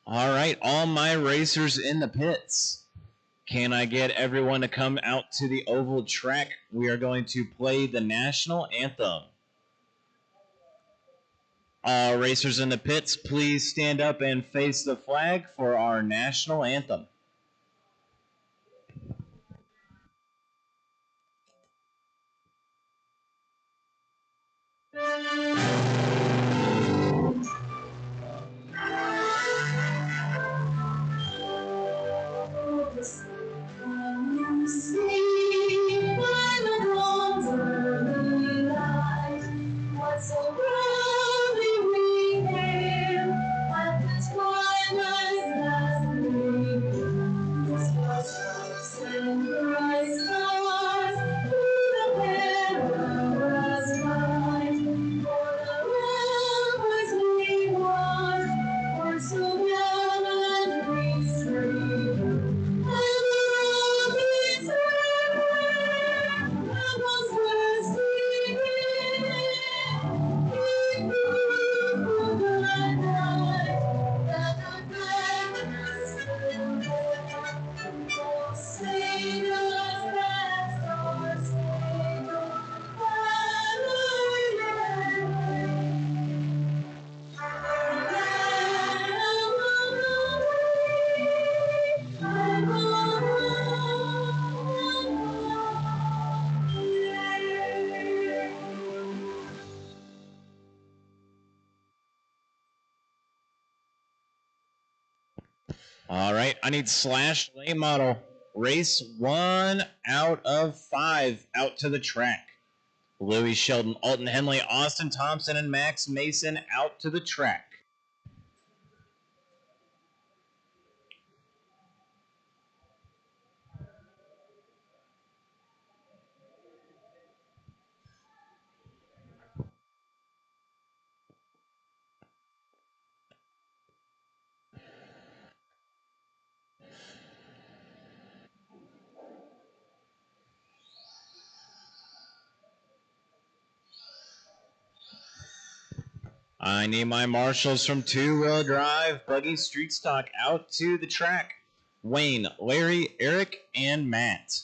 All right, all my racers in the pits. Can I get everyone to come out to the oval track? We are going to play the national anthem. All racers in the pits, please stand up and face the flag for our national anthem. All right, I need Slash lane model. Race 1 out of 5 out to the track. Louis Shelton, Alton Henley, Austin Thompson, and Max Mason out to the track. I need my marshals from two-wheel drive, buggy, street stock out to the track. Wayne, Larry, Eric, and Matt.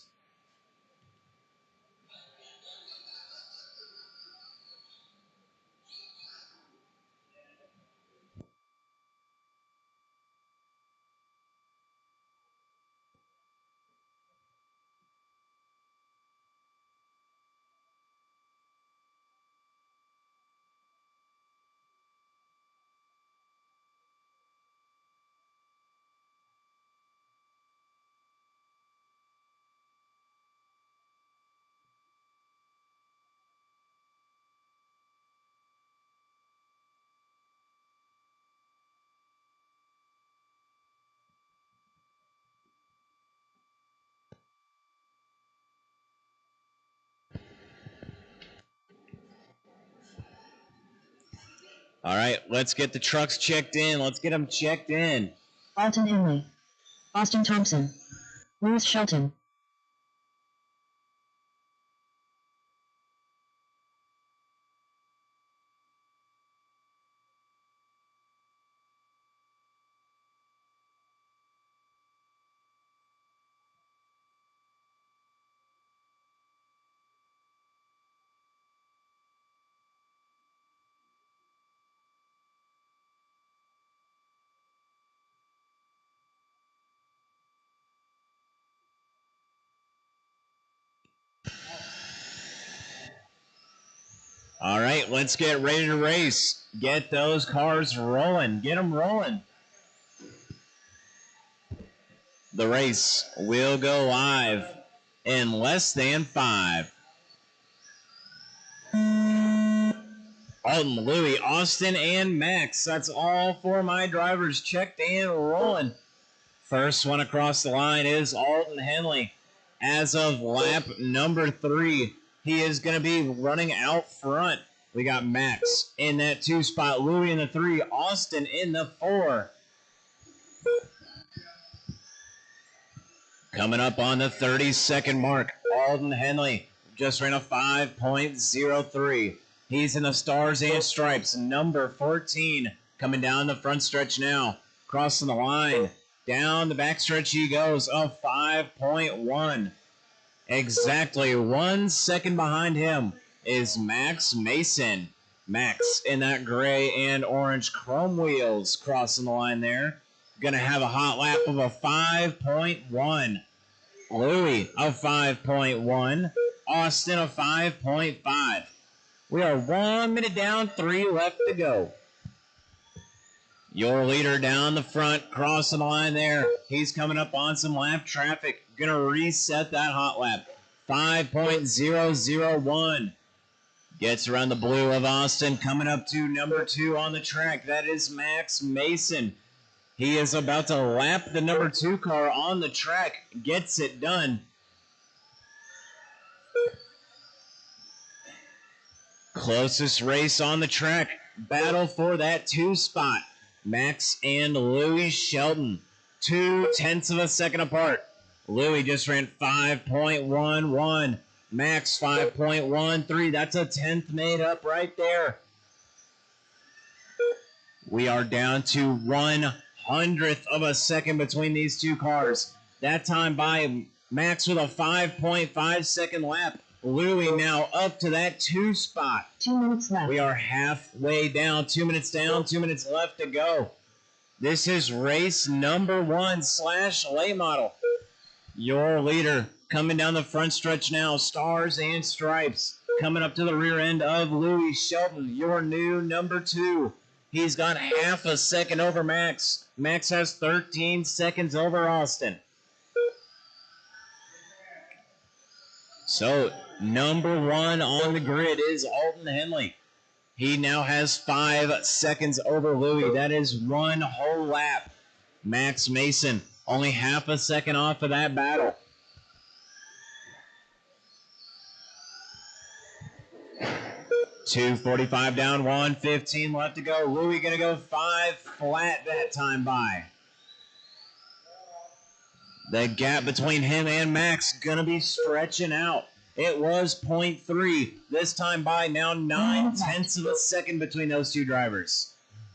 All right, let's get the trucks checked in. Let's get them checked in. Alton Henley, Austin Thompson, Louis Shelton. All right, let's get ready to race. Get those cars rolling. Get them rolling. The race will go live in less than 5. Alton, Louis, Austin, and Max. That's all for my drivers checked and rolling. First one across the line is Alton Henley. As of lap number 3, he is going to be running out front. We got Max in that 2 spot, Louis in the 3, Austin in the 4. Coming up on the 30-second mark, Alton Henley just ran a 5.03. He's in the Stars and Stripes, number 14, coming down the front stretch now. crossing the line. Down the backstretch he goes, a 5.1. Exactly 1 second behind him is Max Mason. Max in that gray and orange chrome wheels crossing the line there. Going to have a hot lap of a 5.1. Louis a 5.1. Austin a 5.5. We are 1 minute down, 3 left to go. Your leader down the front, crossing the line there. He's coming up on some lap traffic. Gonna reset that hot lap. 5.001. Gets around the blue of Austin, coming up to number 2 on the track. That is Max Mason. He is about to lap the number 2 car on the track. Gets it done. Closest race on the track. Battle for that 2 spot. Max and Louis Shelton. 0.2 of a second apart. Louis just ran 5.11. Max 5.13. That's a 10th made up right there. We are down to 1/100th of a second between these two cars. That time by Max with a 5.5 second lap. Louis now up to that 2 spot. 2 minutes left. We are halfway down. 2 minutes down, 2 minutes left to go. This is race number 1 / late model. Your leader coming down the front stretch now. Stars and Stripes coming up to the rear end of Louis Shelton, your new number 2. He's got half a second over Max. Max has 13 seconds over Austin. So, number 1 on the grid is Alton Henley. He now has 5 seconds over Louis. That is 1 whole lap. Max Mason only half a second off of that battle. .245 down, 1:15 left to go. Louis gonna go 5 flat that time by. The gap between him and Max gonna be stretching out. It was 0.3. This time by now 9/10 of a second between those two drivers.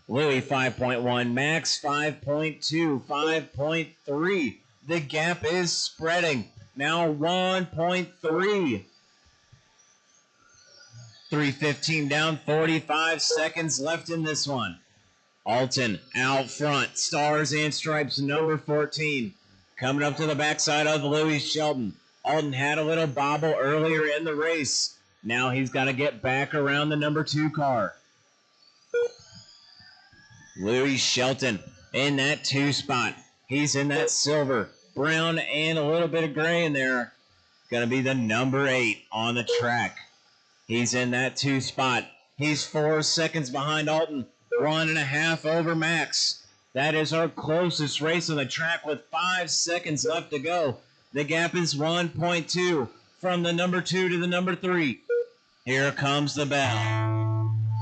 Louis 5.1, Max 5.2, 5.3. The gap is spreading. Now 1.3. 3:15 down, 45 seconds left in this one. Alton out front, Stars and Stripes, number 14. Coming up to the backside of Louis Shelton. Alton had a little bobble earlier in the race. Now he's got to get back around the number 2 car. Louis Shelton in that 2 spot. He's in that silver, brown, and a little bit of gray in there. Going to be the number 8 on the track. He's in that 2 spot. He's 4 seconds behind Alton. 1.5 over Max. That is our closest race on the track with 5 seconds left to go. The gap is 1.2 from the number 2 to the number 3. Here comes the bell.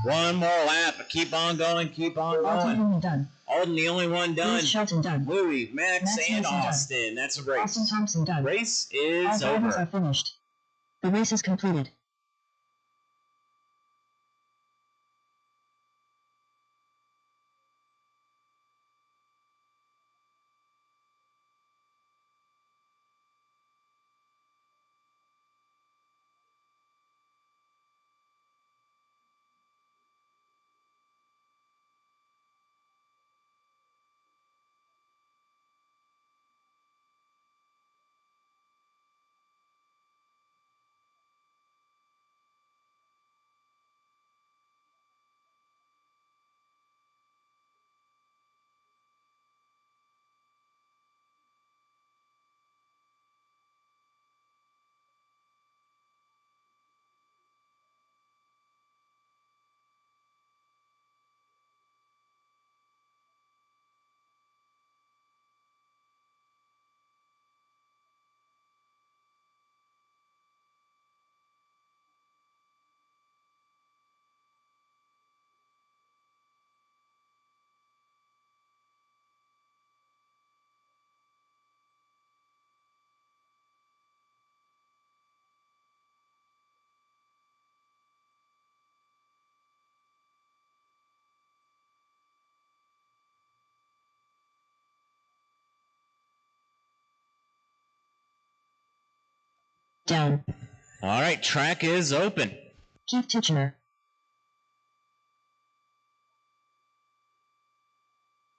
1 more lap. Keep on going. Keep on Alton going. Henley done. Alton, the only one done. Louis Shelton done. Louis, Max and Mason Austin. done. That's a race. Austin Thompson done. Race All is drivers are over. finished. The race is completed. down. All right, track is open. Keith Titchener.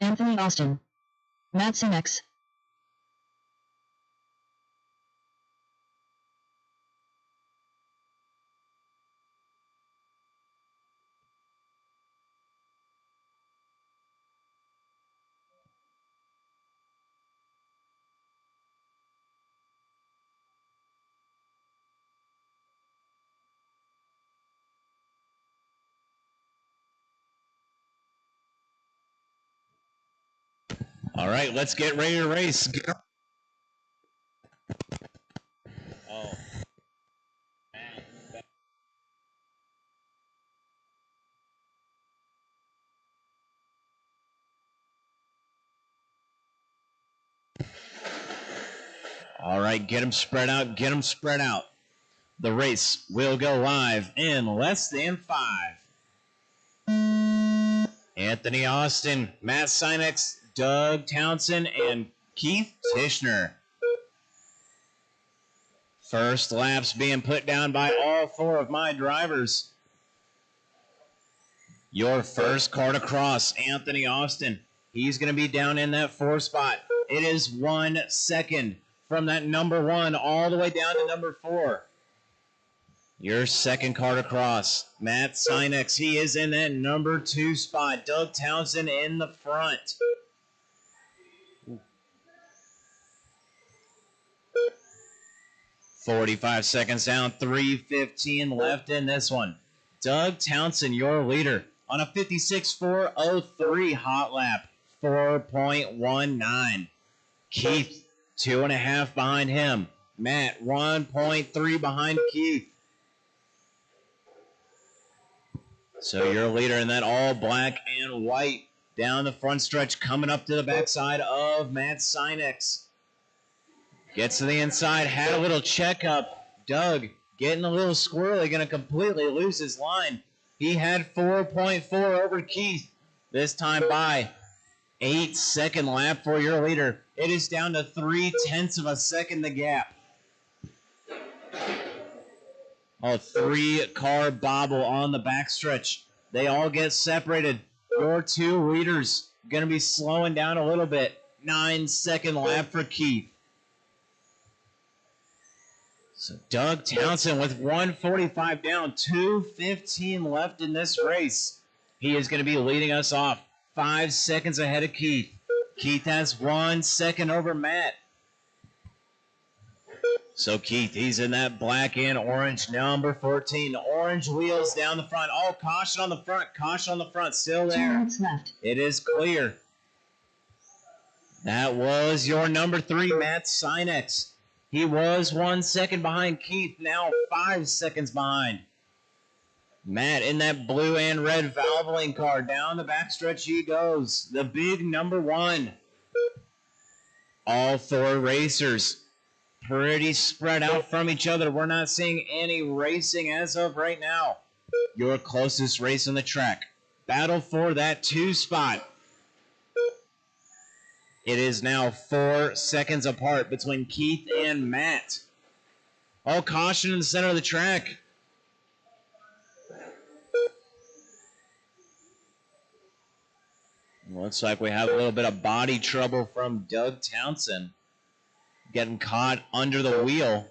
Anthony Austin. Matt Sinex. All right, let's get ready to race. Oh. All right, get them spread out. Get them spread out. The race will go live in less than 5. Anthony Austin, Matt Sinex, Doug Townsend, and Keith Titchener. First laps being put down by all 4 of my drivers. Your first car to cross, Anthony Austin. He's going to be down in that 4 spot. It is 1 second from that number 1 all the way down to number 4. Your second car to cross, Matt Sinex. He is in that number 2 spot. Doug Townsend in the front. Ooh. 45 seconds down, 3:15 left in this one. Doug Townsend, your leader, on a 56.403 hot lap, 4.19. Keith, 2.5 behind him. Matt, 1.3 behind Keith. So your leader in that all black and white down the front stretch, coming up to the backside of Matt Sinex. Gets to the inside, had a little checkup. Doug getting a little squirrely, going to completely lose his line. He had 4.4 over Keith. This time by 8-second lap for your leader. It is down to 0.3 of a second the gap. A 3-car bobble on the backstretch. They all get separated. Your 2 leaders going to be slowing down a little bit. 9-second lap for Keith. So Doug Townsend with 1:45 down, 2:15 left in this race. He is going to be leading us off 5 seconds ahead of Keith. Keith has 1 second over Matt. So Keith, he's in that black and orange number 14. Orange wheels down the front. Oh, caution on the front. Caution on the front. Still 2 there. minutes left. It is clear. That was your number 3, Matt Sinex. He was 1 second behind Keith. Now 5 seconds behind. Matt in that blue and red Valvoline car. Down the backstretch he goes. The big number 1. All 4 racers pretty spread out from each other. We're not seeing any racing as of right now. Your closest race on the track. Battle for that 2 spot. It is now 4 seconds apart between Keith and Matt. Oh, caution in the center of the track. Looks like we have a little bit of body trouble from Doug Townsend. Getting caught under the wheel.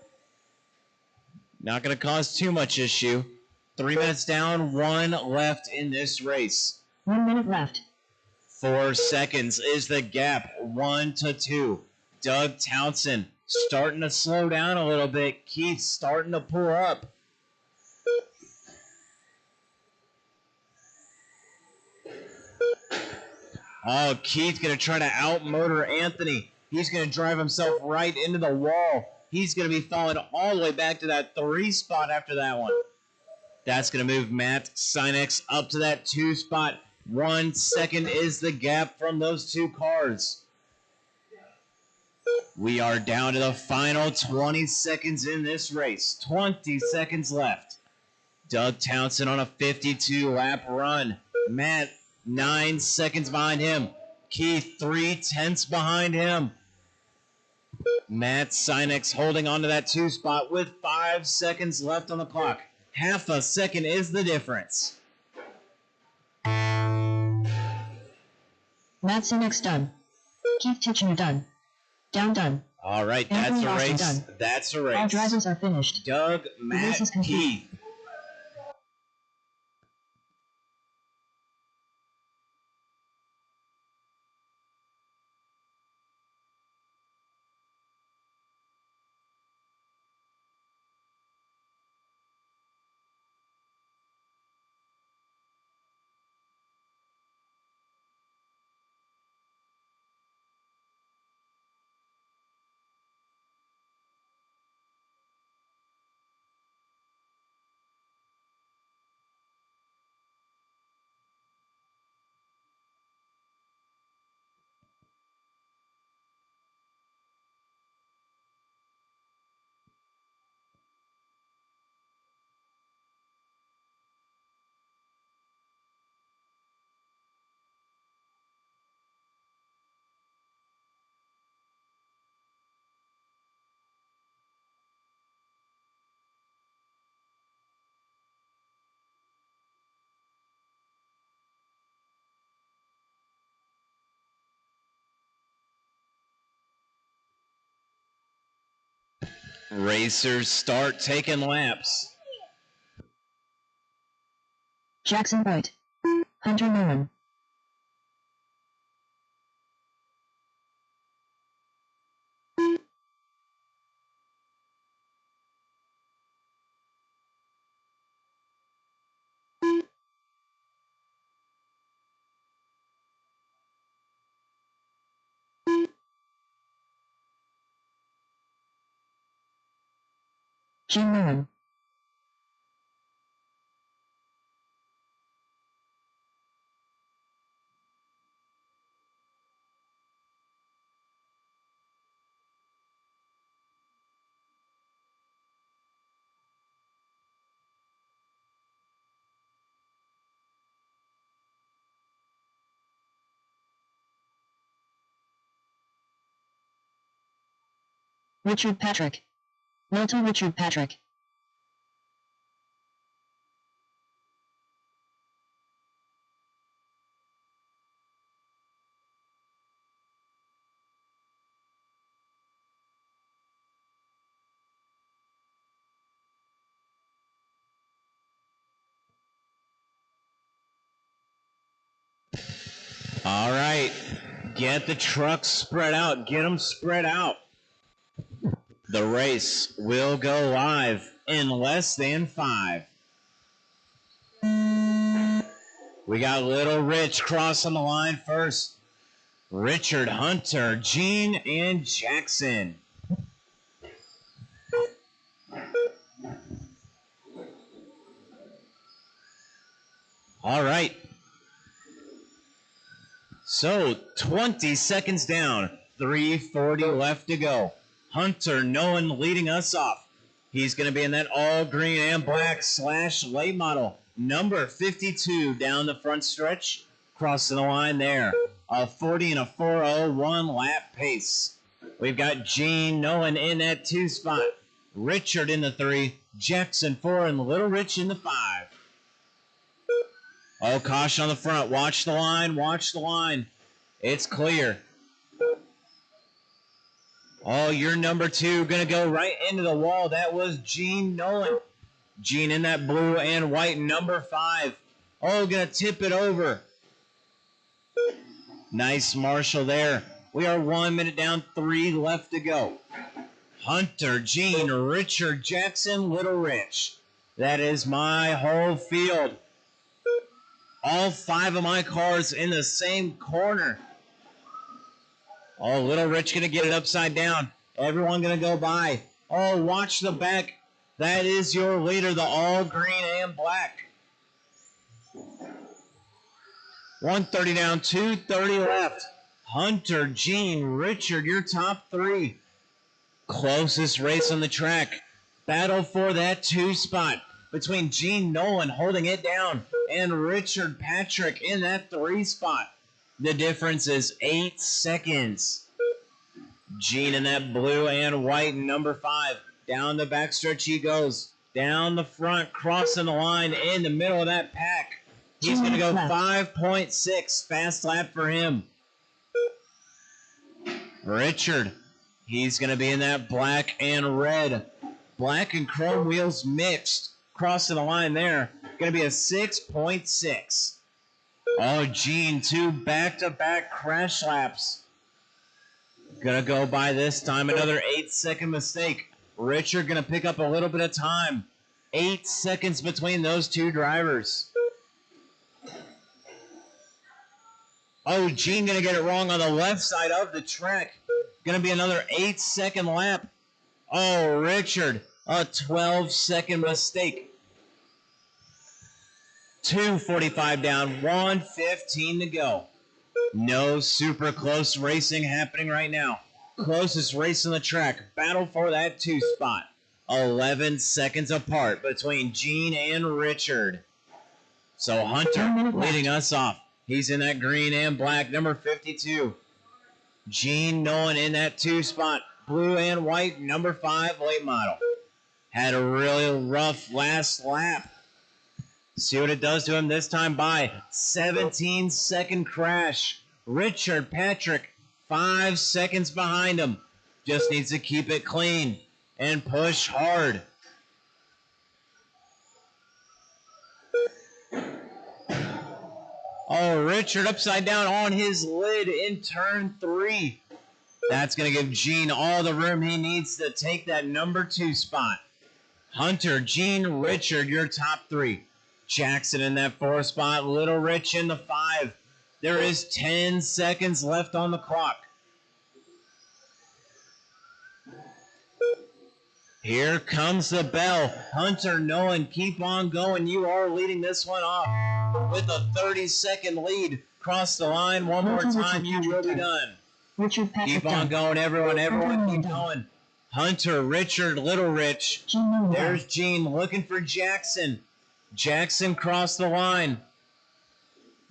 Not going to cause too much issue. 3 minutes down, 1 left in this race. 1 minute left. 4 seconds is the gap, 1-2. Doug Townsend starting to slow down a little bit. Keith starting to pull up. Oh, Keith going to try to outmotor Anthony. He's going to drive himself right into the wall. He's going to be falling all the way back to that 3 spot after that one. That's going to move Matt Sinex up to that 2 spot. 1 second is the gap from those 2 cars. We are down to the final 20 seconds in this race. 20 seconds left. Doug Townsend on a 52-lap run. Matt, 9 seconds behind him. Keith, 0.3 behind him. Matt Sinex holding on to that 2 spot with 5 seconds left on the clock. Half a second is the difference. Matt Sinex done. Keith Tichenor done. Done. All right, that's Anthony a Austin race. done. That's a race. All drivers are finished. Doug, race Matt, is complete. Keith. Racers start taking laps. Jackson White. Hunter Nolan. Gene Nolan. Richard Patrick. Milton Richard Patrick. All right, get the trucks spread out. Get them spread out. The race will go live in less than 5. We got Little Rich crossing the line first. Richard, Hunter, Gene, and Jackson. All right. So 20 seconds down, 3:40 left to go. Hunter Nolan leading us off. He's going to be in that all green and black / late model. Number 52 down the front stretch. Crossing the line there. A 40 and a 4:01 lap pace. We've got Gene Nolan in that 2 spot. Richard in the 3. Jackson 4 and Little Rich in the 5. Oh, caution on the front. Watch the line. Watch the line. It's clear. Oh, your number 2 going to go right into the wall. That was Gene Nolan. Gene in that blue and white, number 5. Oh, going to tip it over. Nice Marshall there. We are 1 minute down, 3 left to go. Hunter, Gene, Richard, Jackson, Little Rich. That is my whole field. All 5 of my cars in the same corner. Oh, Little Rich going to get it upside down. Everyone going to go by. Oh, watch the back. That is your leader, the all green and black. 130 down, 230 left. Hunter, Gene, Richard, your top 3. Closest race on the track. Battle for that 2 spot between Gene Nolan holding it down and Richard Patrick in that 3 spot. The difference is 8 seconds. Gene in that blue and white number 5. Down the backstretch he goes. Down the front, crossing the line in the middle of that pack. He's going to go 5.6. Fast lap for him. Richard, he's going to be in that black and red. Black and chrome wheels mixed. Crossing the line there. Going to be a 6.6. Oh, Gene, 2 back-to-back crash laps. Gonna go by this time. Another 8-second mistake. Richard gonna pick up a little bit of time. 8 seconds between those two drivers. Oh, Gene gonna get it wrong on the left side of the track. Gonna be another 8-second lap. Oh, Richard, a 12-second mistake. 2:45 down, 1:15 to go. No super close racing happening right now. Closest race on the track. Battle for that 2 spot. 11 seconds apart between Gene and Richard. So Hunter leading us off. He's in that green and black, number 52. Gene Nolan in that 2 spot. Blue and white, number 5, late model. Had a really rough last lap. See what it does to him this time by 17-second crash. Richard Patrick, 5 seconds behind him. Just needs to keep it clean and push hard. Oh, Richard upside down on his lid in turn 3. That's going to give Gene all the room he needs to take that number 2 spot. Hunter, Gene, Richard, your top 3. Jackson in that 4 spot. Little Rich in the 5. There is 10 seconds left on the clock. Here comes the bell. Hunter Nolan, keep on going. You are leading this one off with a 30-second lead. Cross the line one more time. You will be done. Keep on going, everyone. Everyone keep going. Hunter, Richard, Little Rich. There's Gene looking for Jackson. Jackson crossed the line.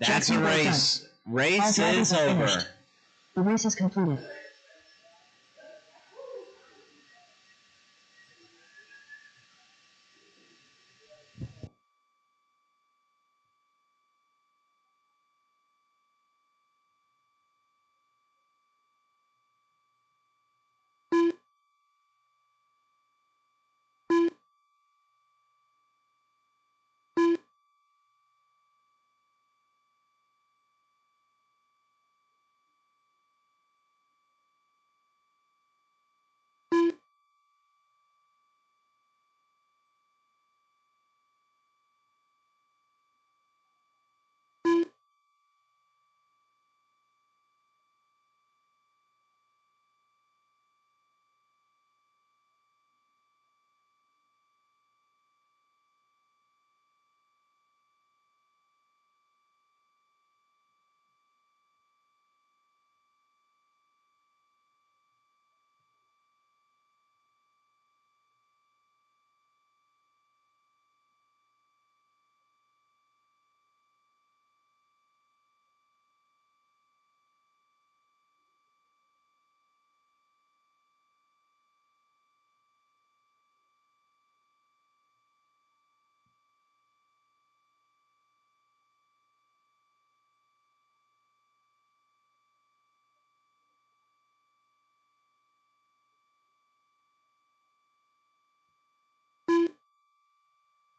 That's a race. Race is over. The race is concluded.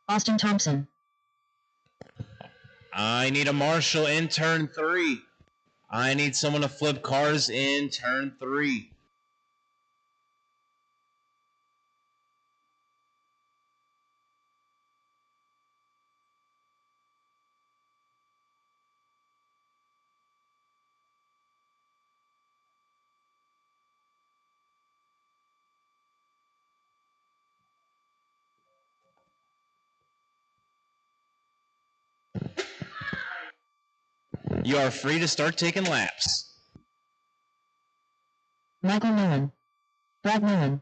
Austin Thompson. I need a marshal in turn 3. I need someone to flip cars in turn 3. You are free to start taking laps. Michael Nolan. Brad Nolan.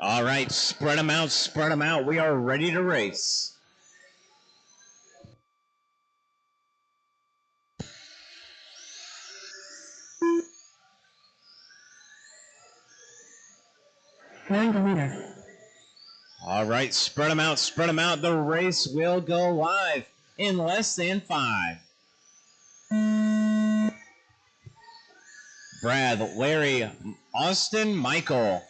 All right, spread them out, spread them out. We are ready to race. Larry the leader. All right, spread them out, spread them out. The race will go live in less than 5. Brad, Larry, Austin, Michael.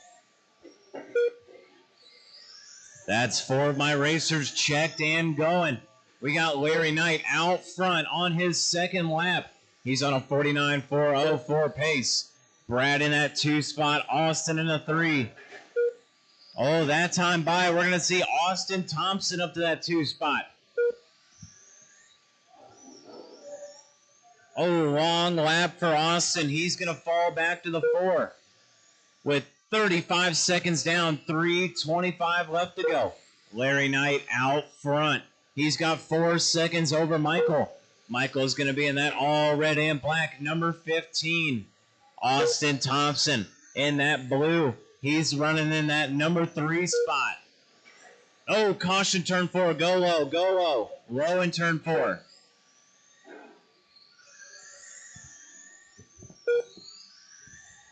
That's 4 of my racers checked and going. We got Larry Knight out front on his second lap. He's on a 49.404 pace. Brad in that 2 spot, Austin in a 3. Oh, that time by, we're going to see Austin Thompson up to that 2 spot. Oh, long lap for Austin. He's going to fall back to the 4 with 35 seconds down, 3:25 left to go. Larry Knight out front. He's got 4 seconds over Michael. Michael's going to be in that all red and black, number 15. Austin Thompson in that blue. He's running in that number 3 spot. Oh, caution turn 4. Go low, go low. Low in turn 4.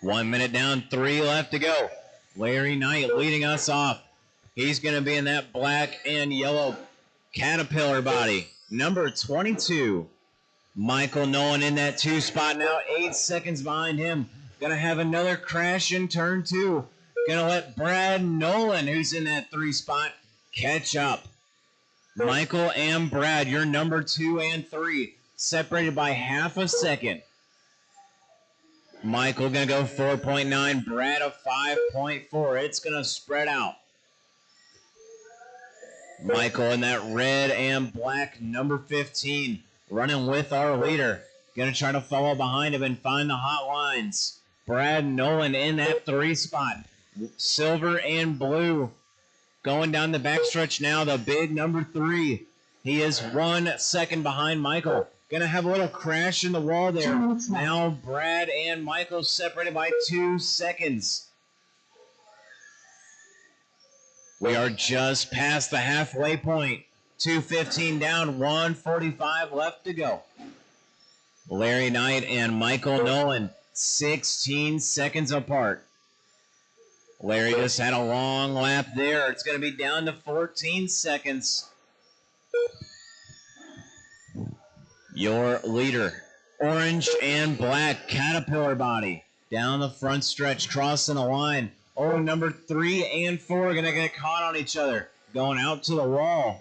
One minute down, 3 left to go. Larry Knight leading us off. He's going to be in that black and yellow Caterpillar body. Number 22. Michael Nolan in that 2 spot now, 8 seconds behind him. Going to have another crash in turn 2. Going to let Brad Nolan, who's in that 3 spot, catch up. Michael and Brad, your number 2 and 3, separated by half a second. Michael going to go 4.9, Brad a 5.4. It's going to spread out. Michael in that red and black number 15, running with our leader. Going to try to follow behind him and find the hot lines. Brad Nolan in that 3 spot. Silver and blue. Going down the backstretch now, the big number 3. He is 1 second behind Michael. Gonna have a little crash in the wall there. Now Brad and Michael separated by 2 seconds. We are just past the halfway point. 2:15 down, 1:45 left to go. Larry Knight and Michael Nolan, 16 seconds apart. Larry just had a long lap there. It's going to be down to 14 seconds. Your leader, orange and black Caterpillar body, down the front stretch, crossing the line. Oh, number 3 and 4 are going to get caught on each other, going out to the wall.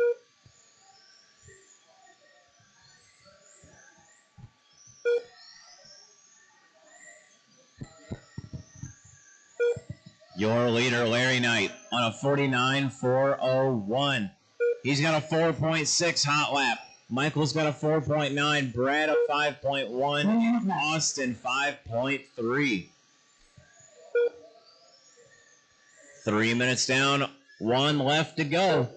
Your leader, Larry Knight, on a 49.401. He's got a 4.6 hot lap. Michael's got a 4.9. Brad a 5.1. Austin 5.3. 3 minutes down, 1 left to go.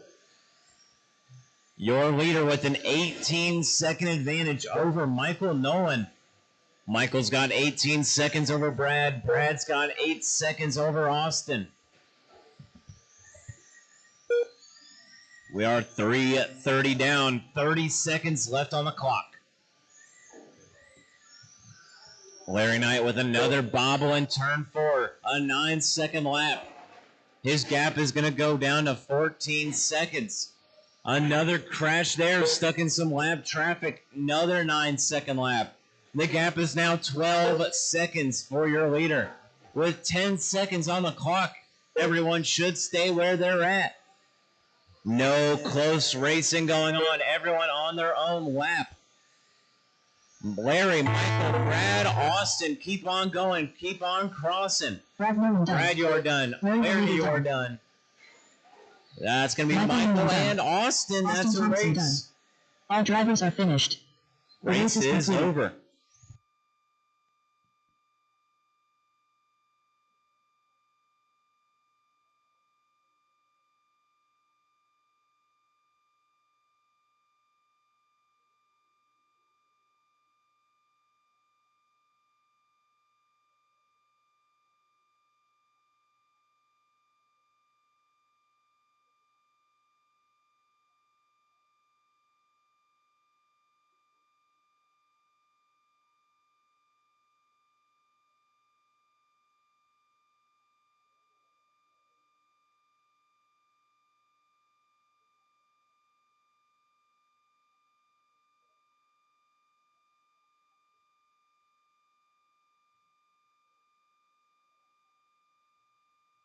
Your leader with an 18-second advantage over Michael Nolan. Michael's got 18 seconds over Brad. Brad's got 8 seconds over Austin. We are 3:30 down, 30 seconds left on the clock. Larry Knight with another bobble in turn 4, a 9-second lap. His gap is going to go down to 14 seconds. Another crash there, stuck in some lap traffic. Another 9-second lap. The gap is now 12 seconds for your leader. With 10 seconds on the clock, everyone should stay where they're at. No close racing going on. Everyone on their own lap. Larry, Michael, Brad, Austin, keep on going. Keep on crossing. Brad, you're done. Larry, you're done. That's going to be Michael and Austin. That's a race. All drivers are finished. Race is over.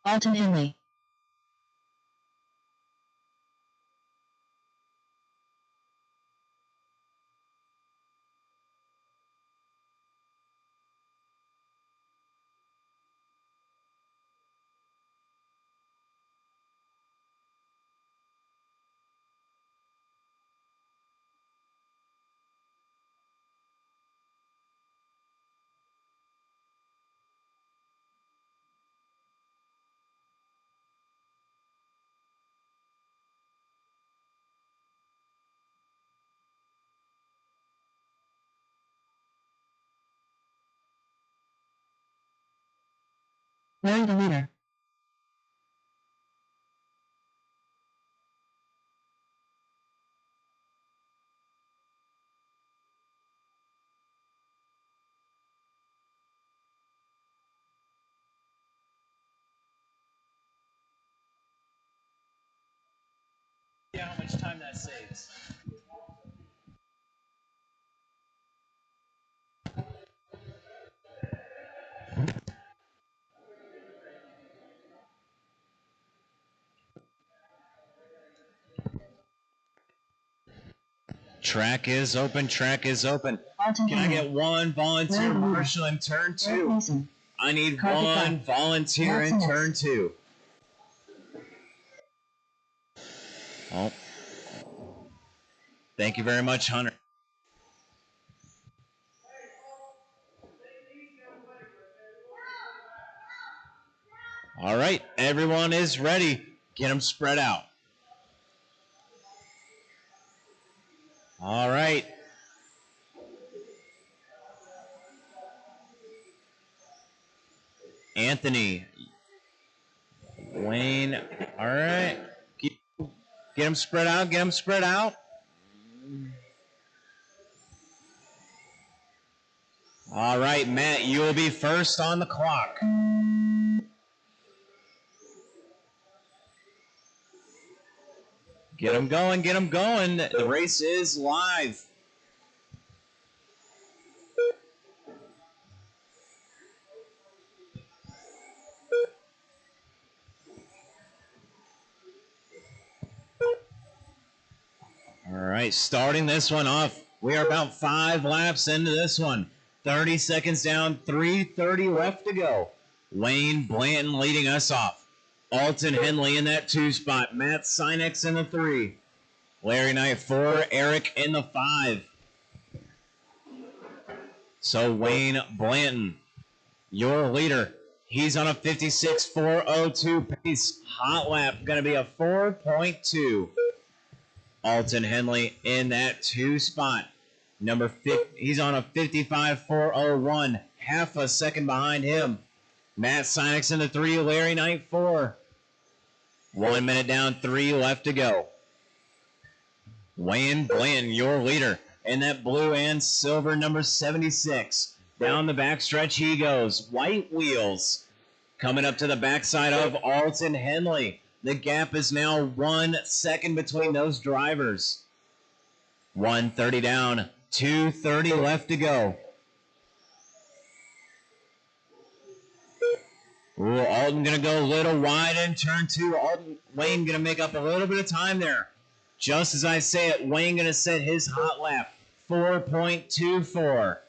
Alton Henley. Larry the leader. Yeah, how much time that saves. Track is open. Track is open. Alton Can I Henley. get one volunteer Larry the leader. marshal in turn Eric two? Mason. I need Carpet one back. volunteer Matt's in next. turn two. Oh. Thank you very much, Hunter. All right, everyone is ready. Get them spread out. All right. Anthony. Wayne. All right. Get them spread out. Get them spread out. All right, Matt, you will be first on the clock. Get them going. Get them going. The race is live. All right, starting this one off. We are about 5 laps into this one. 30 seconds down, 3:30 left to go. Wayne Blanton leading us off. Alton Henley in that 2 spot. Matt Sinex in the 3. Larry Knight 4. Eric in the 5. So Wayne Blanton, your leader. He's on a 56.402 pace. Hot lap going to be a 4.2. Alton Henley in that 2 spot. Number 50, he's on a 55.401, half a second behind him. Matt Sinex in the 3, Larry Knight 4. 1 minute down, 3 left to go. Wayne Blanton, your leader, in that blue and silver number 76. Down the backstretch he goes. White wheels. Coming up to the backside of Alton Henley. The gap is now 1 second between those drivers. 1:30 down, 2:30 left to go. Ooh, Alton going to go a little wide in turn 2. Wayne going to make up a little bit of time there. Just as I say it, Wayne going to set his hot lap, 4.24.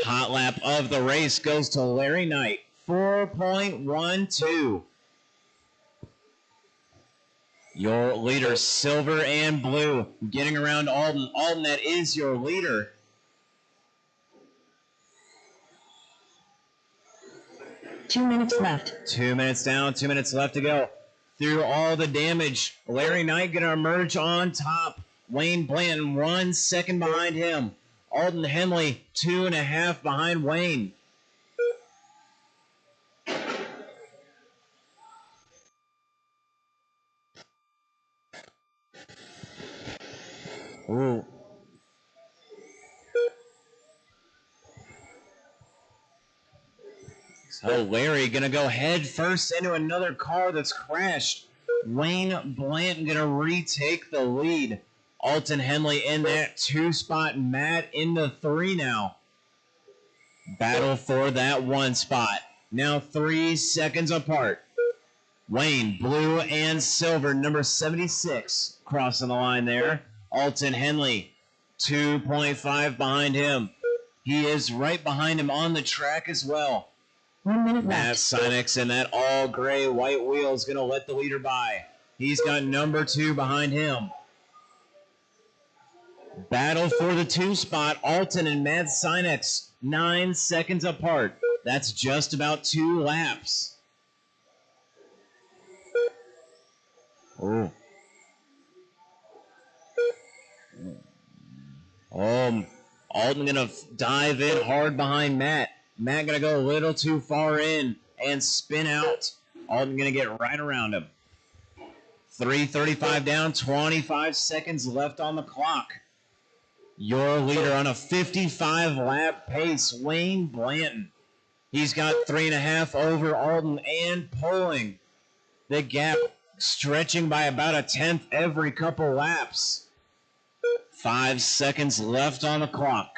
Hot lap of the race goes to Larry Knight, 4.12. Your leader, silver and blue, getting around Alton. Alton, that is your leader. Two minutes left. 2 minutes down, 2 minutes left to go. Through all the damage, Larry Knight going to emerge on top. Wayne Blanton 1 second behind him. Alton Henley 2.5 behind Wayne. Ooh. So Larry going to go head first into another car that's crashed. Wayne Blanton going to retake the lead. Alton Henley in that 2 spot. Matt in the 3 now. Battle for that 1 spot. now 3 seconds apart. Wayne, blue and silver, number 76, crossing the line there. Alton Henley, 2.5 behind him. He is right behind him on the track as well. 1 minute Matt left. Sinex in that all gray white wheel is going to let the leader by. He's got number 2 behind him. Battle for the 2 spot. Alton and Matt Sinex, 9 seconds apart. That's just about 2 laps. Oh. Alton going to dive in hard behind Matt. Matt going to go a little too far in and spin out. Alton going to get right around him. 3:35 down, 25 seconds left on the clock. Your leader on a 55-lap pace, Wayne Blanton. He's got 3.5 over Alton and pulling the gap, stretching by about a tenth every couple laps. 5 seconds left on the clock.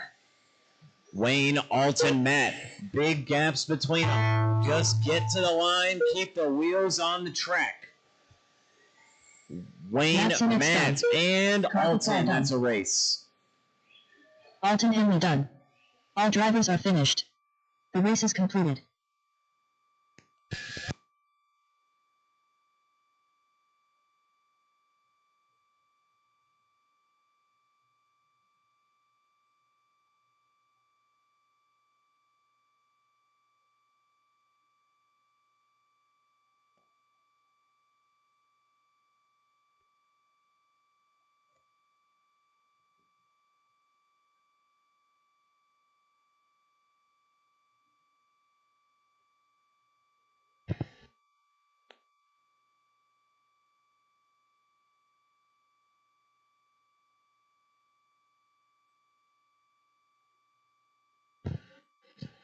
Wayne, Alton, Matt. Big gaps between them. Just get to the line. Keep the wheels on the track. Wayne, Matt, and Alton. That's a race. Alton Henley done. All drivers are finished. The race is completed.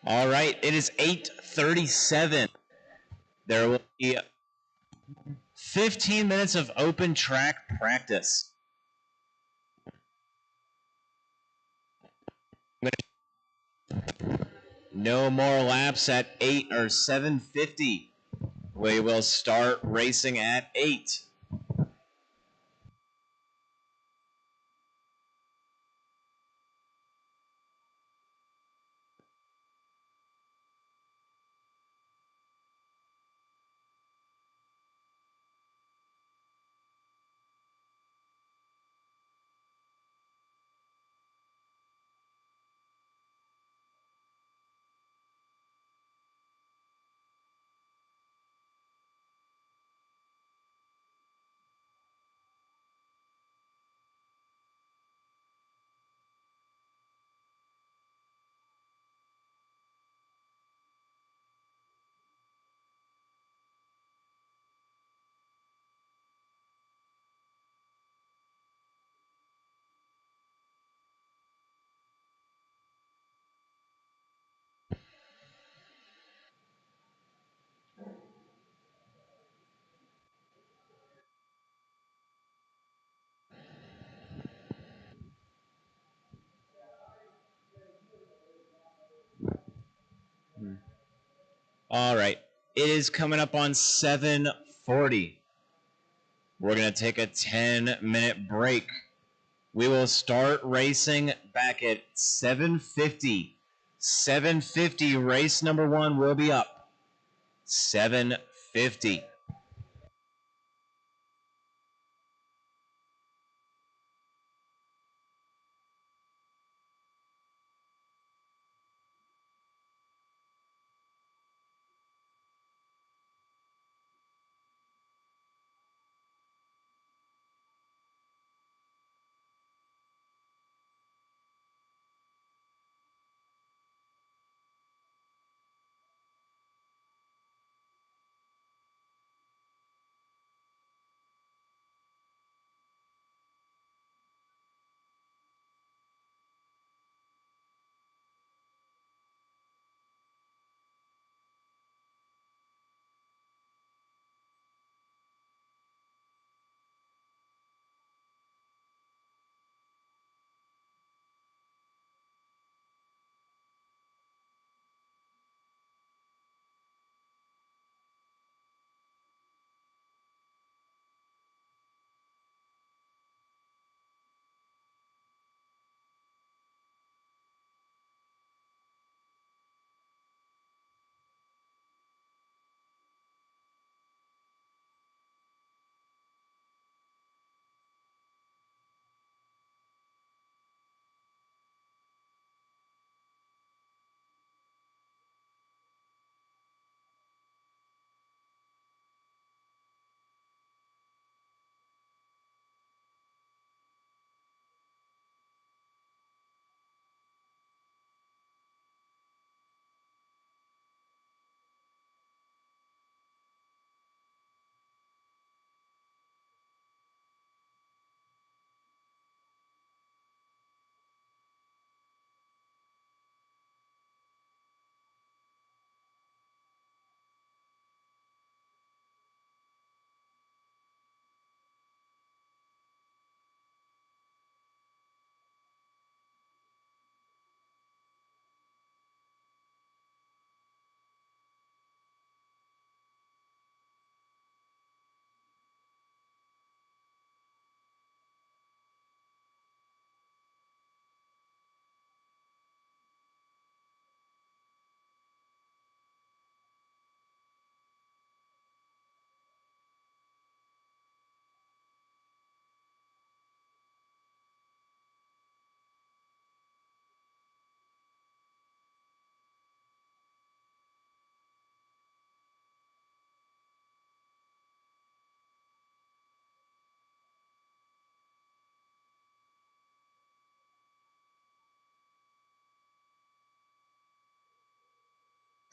All right, it is 8:37. There will be 15 minutes of open track practice. No more laps at 8 or 7:50. We will start racing at 8. All right. It is coming up on 7:40. We're going to take a 10-minute break. We will start racing back at 7:50. 7:50, race number 1 will be up. 7:50.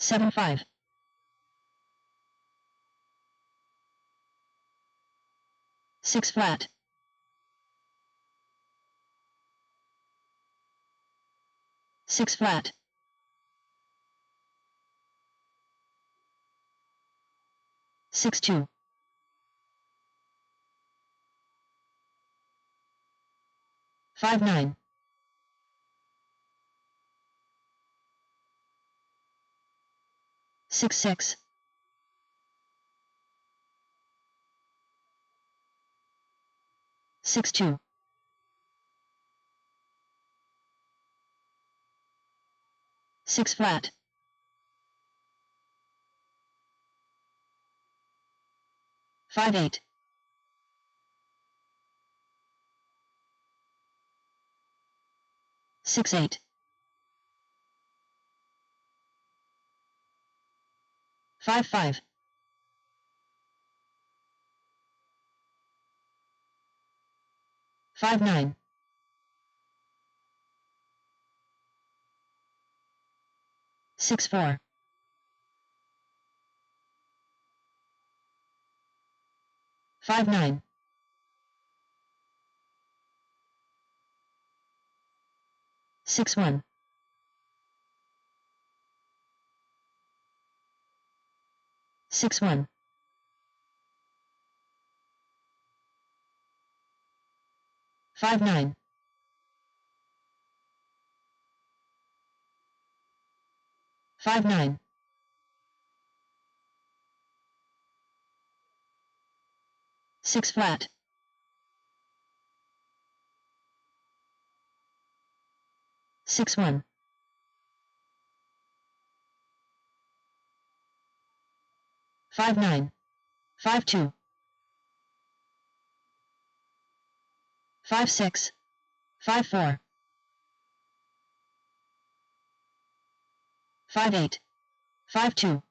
7-5. 6 flat. 6 flat. 6-2. 5-9. 6-6. 6-2. 6 flat. 5-8. 6-8. 5-5. 5-9. 6-4. 5-9. 6-1. 6-1. 5-9. 5-9. 6 flat. 6-1. 5-9. 5-2. 5-6. 5-4. 5-8. 5-2.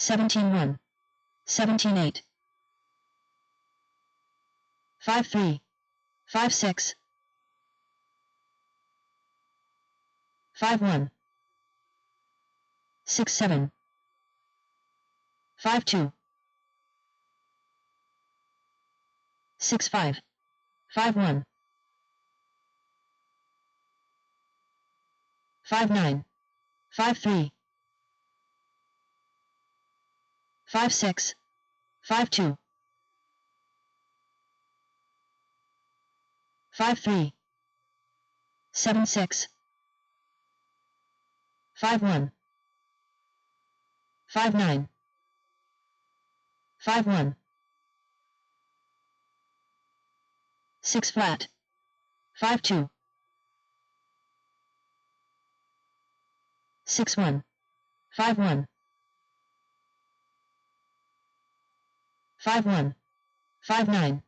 17-1. 17-8. 5-3. 5-6. 5-1. 6-7. 5-2. 6-5. 5-1. 5-9. 5-3. 5-6. 5-2. 5-3. 7-6. 5-1. 5-9. 5-1. 6 flat. 5-2. 6-1. 5-1. 5-1. 5-9.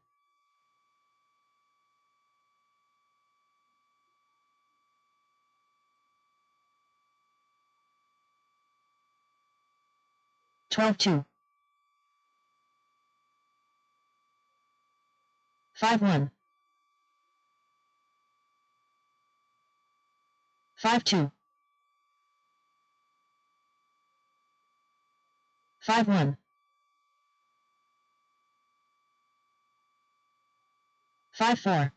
12-2. 5-1. 5-2. 5-1. 5-4.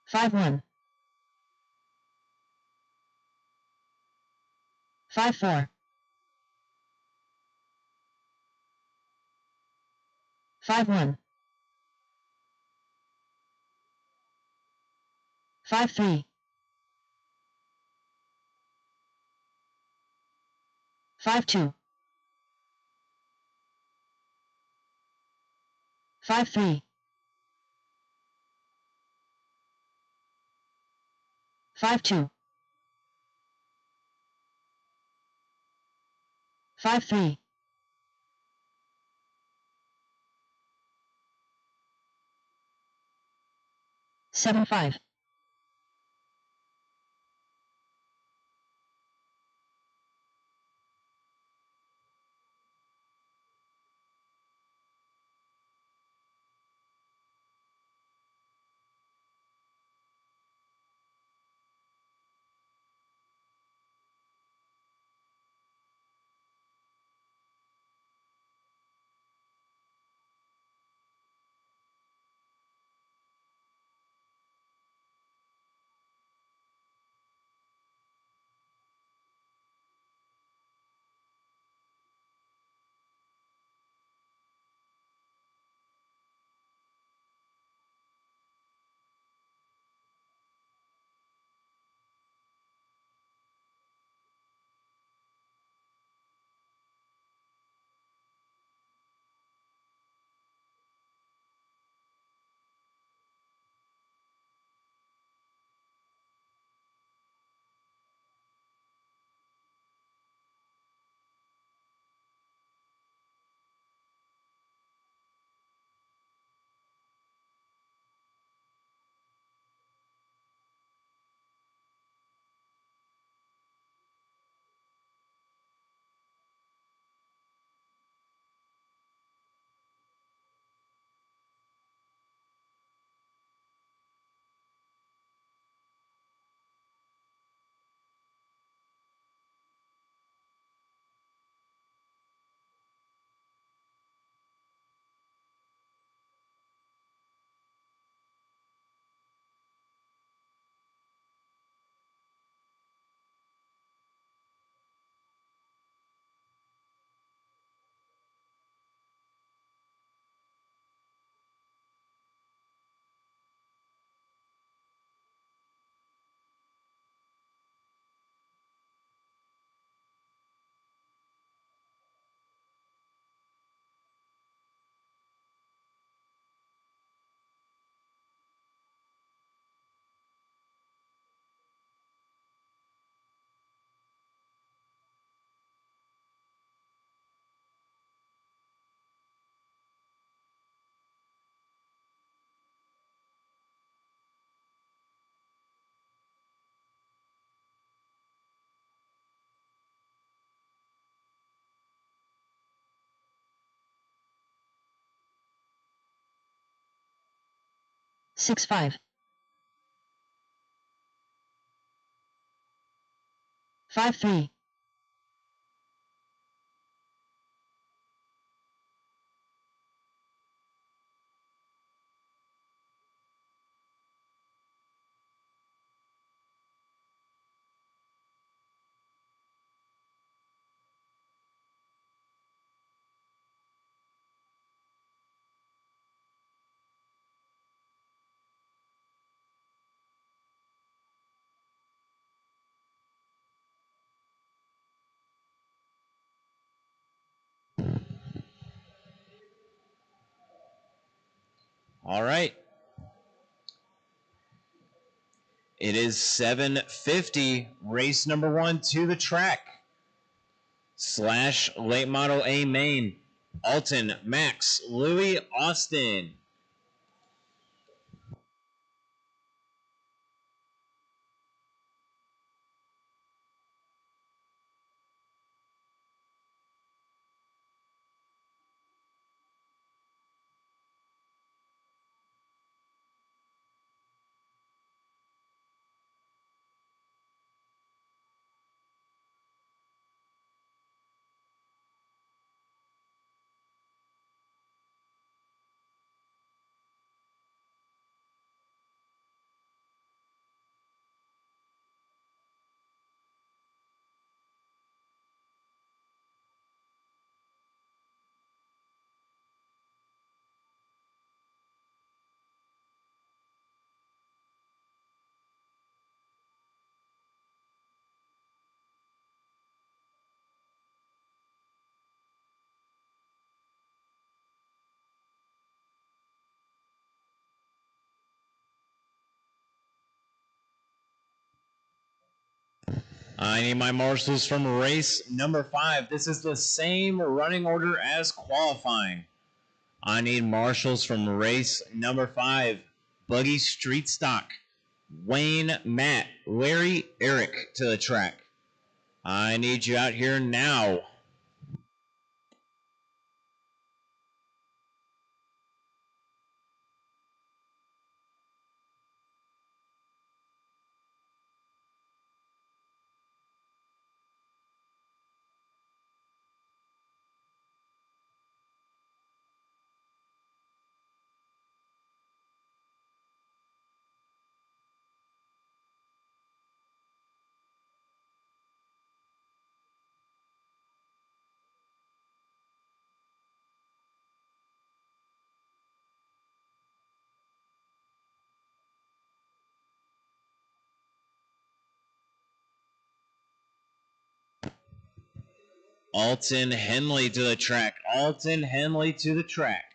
5-1. 5-4. 5-1. 5-3. 5-2. 5-3. 5-2. 5-3. 7-5. 6-5. 5-3. All right. It is 7:50. Race number 1 to the track. / late model A main. Alton, Max, Louis, Austin. I need my marshals from race number 5. This is the same running order as qualifying. I need marshals from race number 5. Buggy Street Stock. Wayne, Matt, Larry, Eric to the track. I need you out here now. Alton Henley to the track. Alton Henley to the track.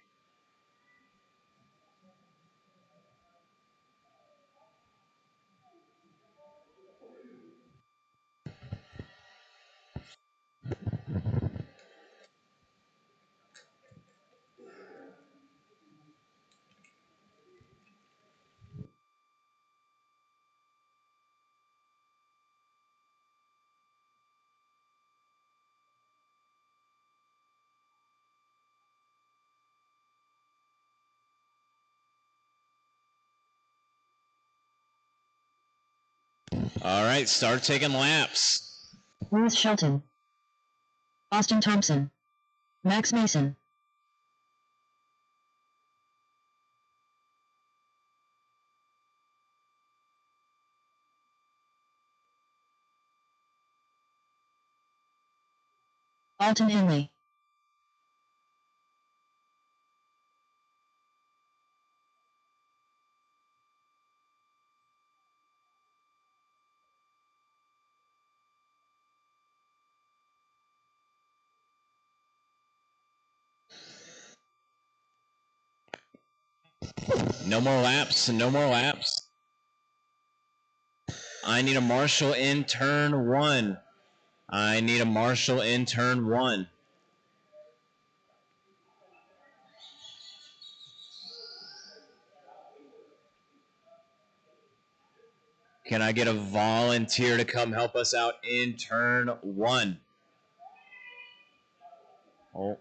All right, start taking laps. Lewis Shelton. Austin Thompson. Max Mason. Alton Henley. No more laps. No more laps. I need a marshal in turn 1. I need a marshal in turn 1. Can I get a volunteer to come help us out in turn 1? Oh.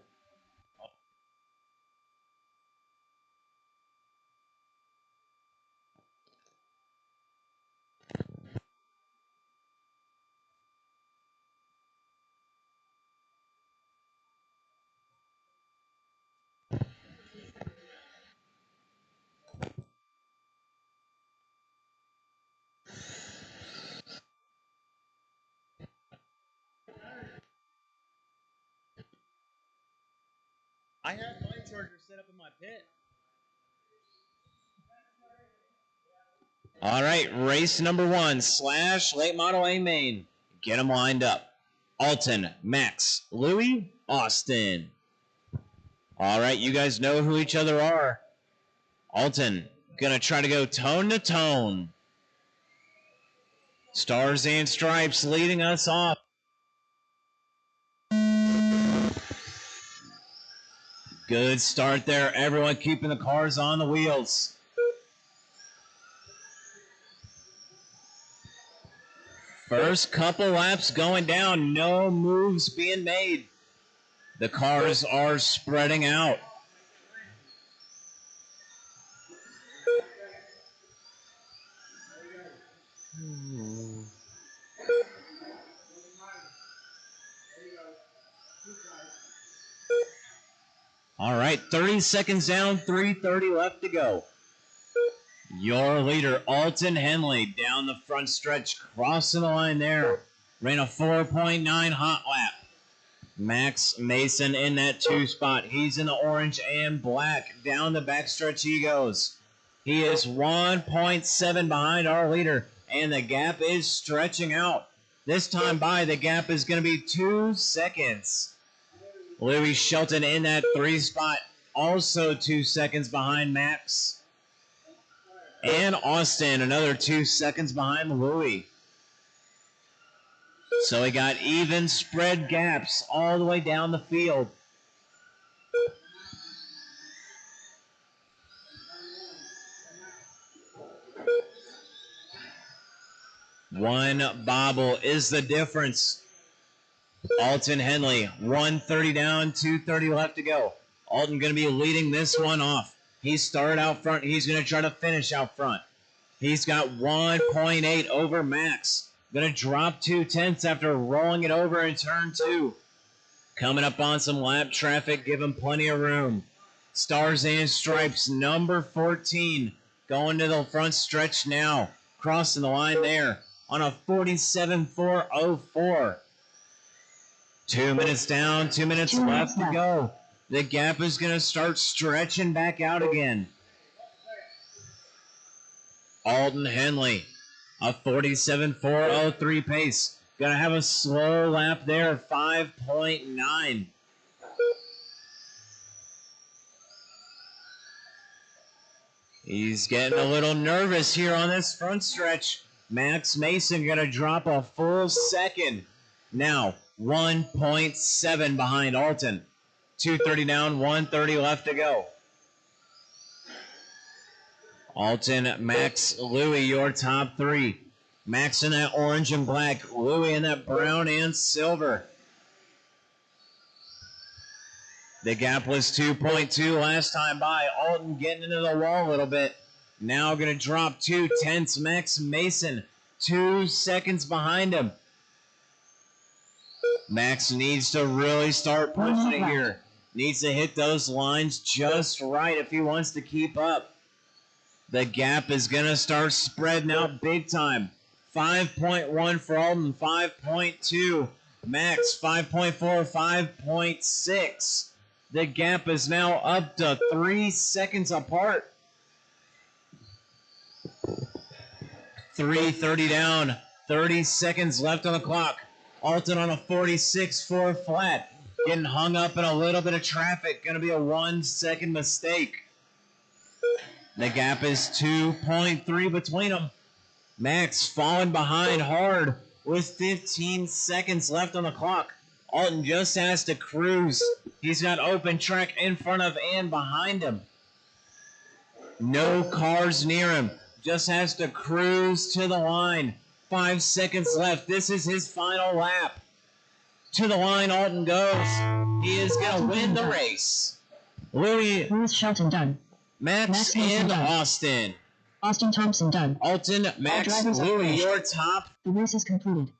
I have my charger set up in my pit. All right, race number 1, Slash Late Model A Main. Get them lined up. Alton, Max, Louie, Austin. All right, you guys know who each other are. Alton, gonna try to go tone to tone. Stars and Stripes leading us off. Good start there. Everyone keeping the cars on the wheels. First couple laps going down. No moves being made. The cars are spreading out. All right, 30 seconds down, 3:30 left to go. Your leader, Alton Henley, down the front stretch, crossing the line there. Ran a 4.9 hot lap. Max Mason in that 2 spot. He's in the orange and black. Down the backstretch he goes. He is 1.7 behind our leader, and the gap is stretching out. This time by, the gap is going to be 2 seconds. Louis Shelton in that 3 spot, also 2 seconds behind Max. And Austin, another 2 seconds behind Louis. So we got even spread gaps all the way down the field. One bobble is the difference. Alton Henley, 130 down, 230 left to go. Alton going to be leading this one off. He started out front. He's going to try to finish out front. He's got 1.8 over Max. Going to drop 2/10 after rolling it over in turn 2. Coming up on some lap traffic, give him plenty of room. Stars and Stripes, number 14, going to the front stretch now. Crossing the line there on a 47.404. 2 minutes down, 2 minutes left to go. The gap is going to start stretching back out again. Alton Henley, a 47.403 pace. Going to have a slow lap there, 5.9. He's getting a little nervous here on this front stretch. Max Mason going to drop a full second. Now, 1.7 behind Alton. 230 down, 130 left to go. Alton, Max, Louie, your top 3. Max in that orange and black. Louie in that brown and silver. The gap was 2.2 last time by. Alton getting into the wall a little bit. Now going to drop 2/10. Max Mason, 2 seconds behind him. Max needs to really start pushing it here. Needs to hit those lines just right if he wants to keep up. The gap is going to start spreading out big time. 5.1 for Alton, 5.2. Max, 5.4, 5.6. The gap is now up to 3 seconds apart. 3:30 down, 30 seconds left on the clock. Alton on a 46.4 flat. Getting hung up in a little bit of traffic. Going to be a 1 second mistake. The gap is 2.3 between them. Max falling behind hard with 15 seconds left on the clock. Alton just has to cruise. He's got open track in front of and behind him. No cars near him. Just has to cruise to the line. 5 seconds left. This is his final lap. To the line Alton goes. He is going to win the race. Louis Shelton done. Max and Austin. Austin Thompson done. Alton, Max, Louis, your top. The race is concluded.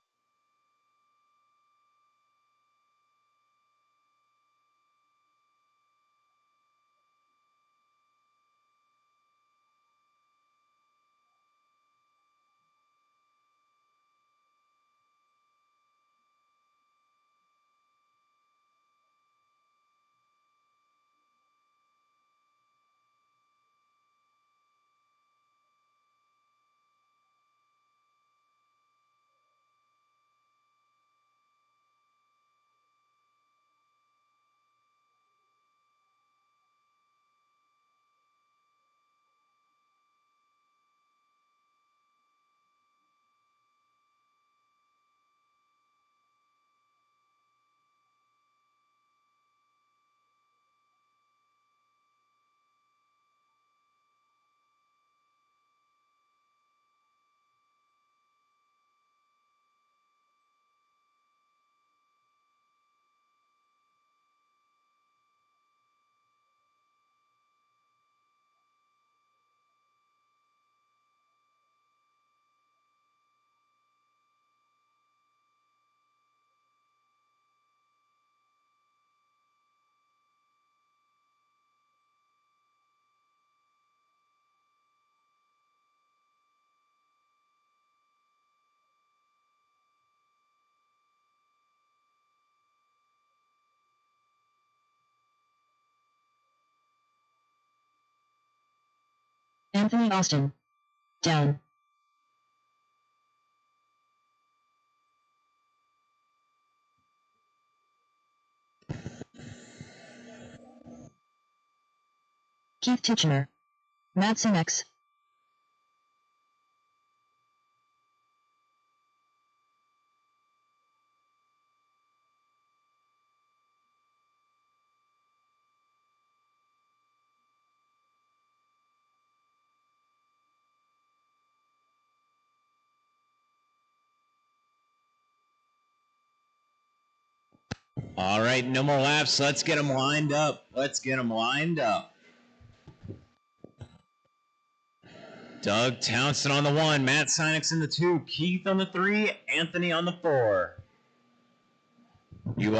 Anthony Austin. Down. Keith Titchener. Matt Sinex. All right, no more laps. Let's get them lined up. Doug Townsend on the 1, Matt Sinex in the 2, Keith on the 3, Anthony on the 4. You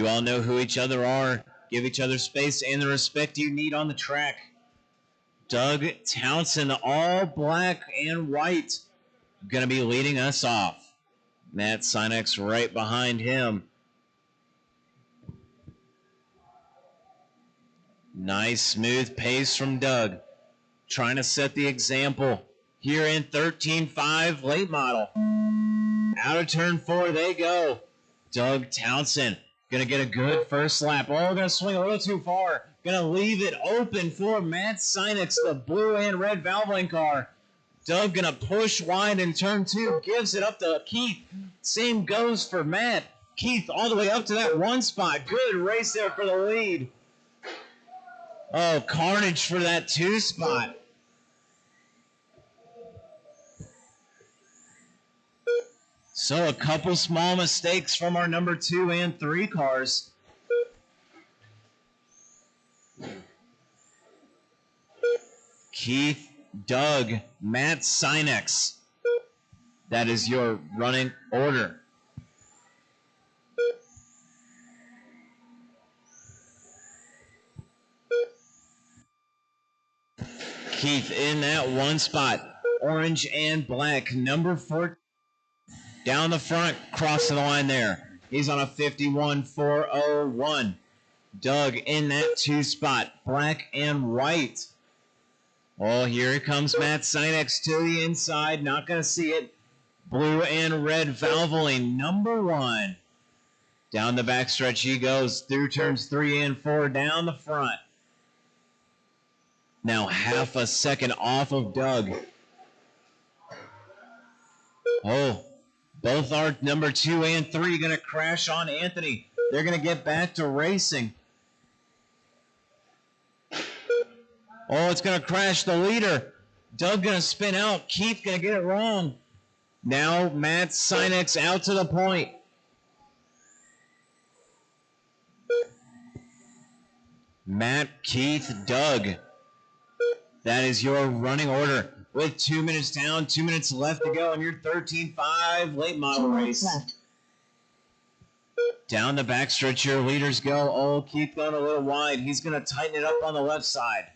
all know who each other are. Give each other space and the respect you need on the track. Doug Townsend, all black and white, going to be leading us off. Matt Sinex right behind him. Nice smooth pace from Doug. Trying to set the example here in 13.5 late model. Out of turn 4 they go. Doug Townsend going to get a good first lap. Oh, going to swing a little too far. Going to leave it open for Matt Sinex, the blue and red Valvoline car. Doug going to push wide in turn 2. Gives it up to Keith. Same goes for Matt. Keith all the way up to that 1 spot. Good race there for the lead. Oh, carnage for that 2 spot. So a couple small mistakes from our number 2 and 3 cars. Keith, Doug, Matt Sinex. That is your running order. Keith in that 1 spot. Orange and black. Number 4 down the front, crossing the line there. He's on a 51.401. Doug in that 2 spot. Black and white. Oh, here comes Matt Sinex to the inside. Not going to see it. Blue and red Valvoline, number 1. Down the backstretch he goes through turns 3 and 4 down the front. Now half a second off of Doug. Oh, both our number 2 and 3 going to crash on Anthony. They're going to get back to racing. Oh, it's going to crash the leader. Doug going to spin out. Keith going to get it wrong. Now Matt Sinex out to the point. Matt, Keith, Doug. That is your running order. With 2 minutes down, 2 minutes left to go in your 13.5 late model race. Left. Down the backstretch, your leaders go. Oh, Keith going a little wide. He's going to tighten it up on the left side.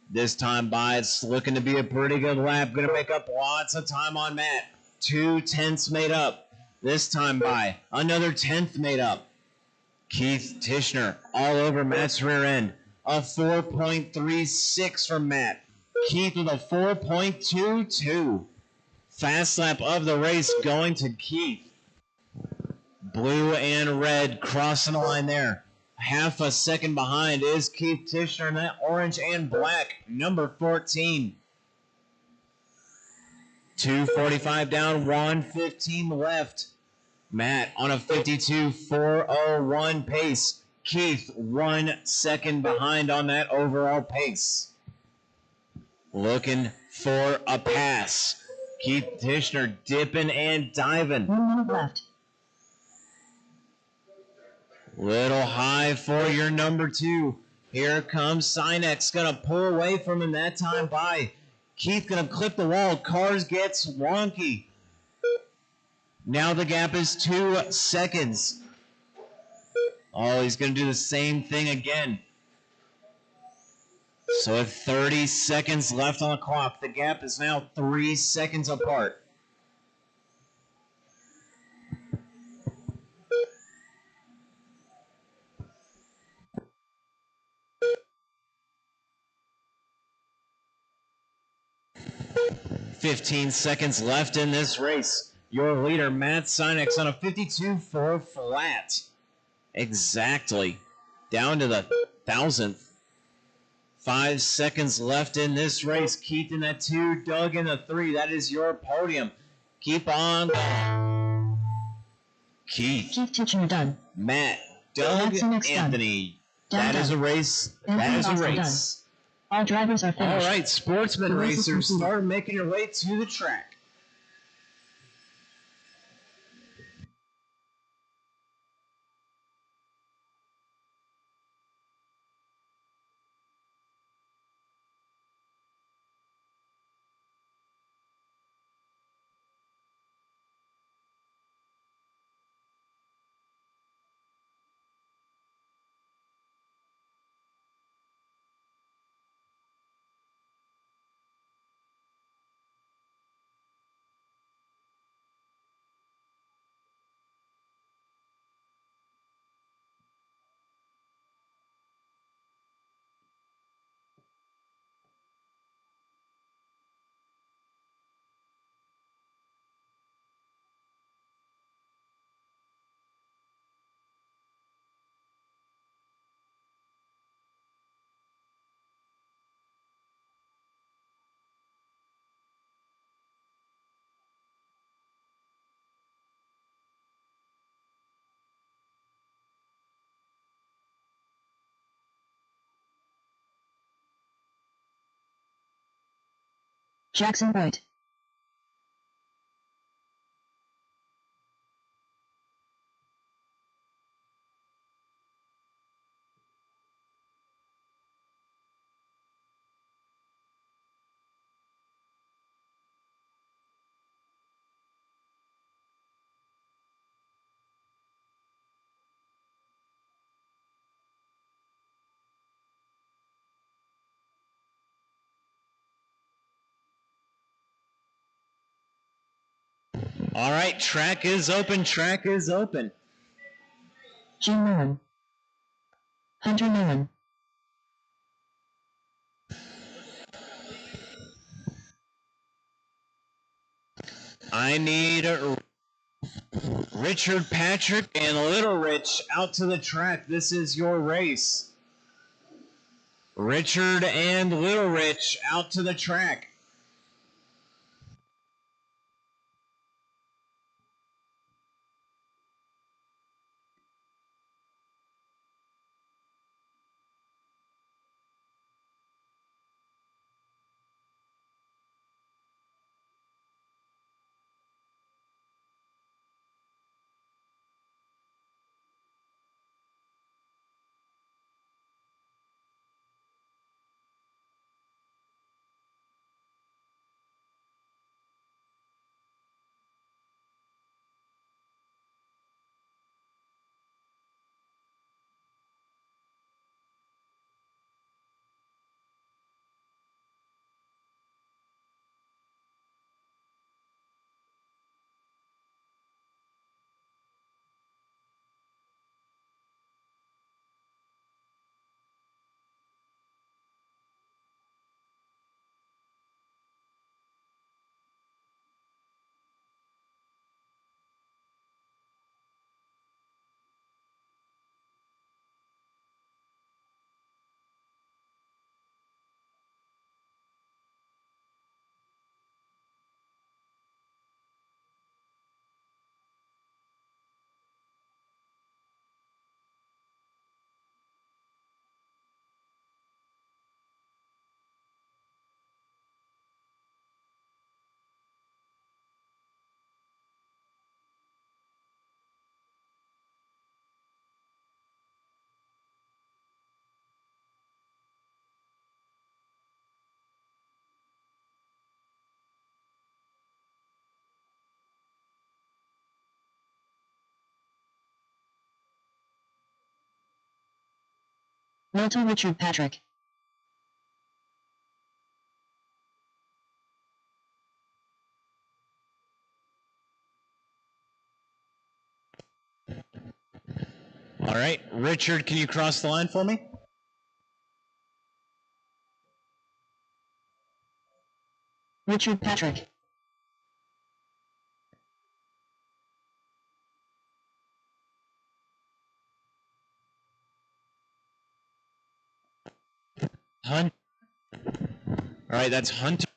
This time by, it's looking to be a pretty good lap. Going to make up lots of time on Matt. 2 tenths made up. This time by, another 10th made up. Keith Titchener all over Matt's rear end. A 4.36 from Matt. Keith with a 4.22. Fast lap of the race going to Keith. Blue and red crossing the line there. Half a second behind is Keith Titchener in that orange and black, number 14. 2:45 down, 1:15 left. Matt on a 52.401 pace. Keith 1 second behind on that overall pace. Looking for a pass. Keith Titchener dipping and diving. 1 minute left. Little high for your number 2. Here comes Sinex. Going to pull away from him that time by. Keith going to clip the wall. Cars gets wonky. Now the gap is 2 seconds. Oh, he's going to do the same thing again. So with 30 seconds left on the clock, the gap is now 3 seconds apart. 15 seconds left in this race. Your leader, Matt Sinex, on a 52.4 flat. Exactly. Down to the thousandth. 5 seconds left in this race. Keith in that 2, Doug in the 3. That is your podium. Keep on going. Keith Tichenor done. Matt, Doug, Anthony. That is a race. That is a race. All drivers are finished. All right, sportsman racers, start making your way to the track. Jackson White. All right, track is open. Track is open. Gene Millen. Hunter Millen. I need Richard Patrick and Little Rich out to the track. This is your race. Richard and Little Rich out to the track. Milton Richard Patrick. All right, Richard, can you cross the line for me? Richard Patrick. Hunt. All right, that's Hunter.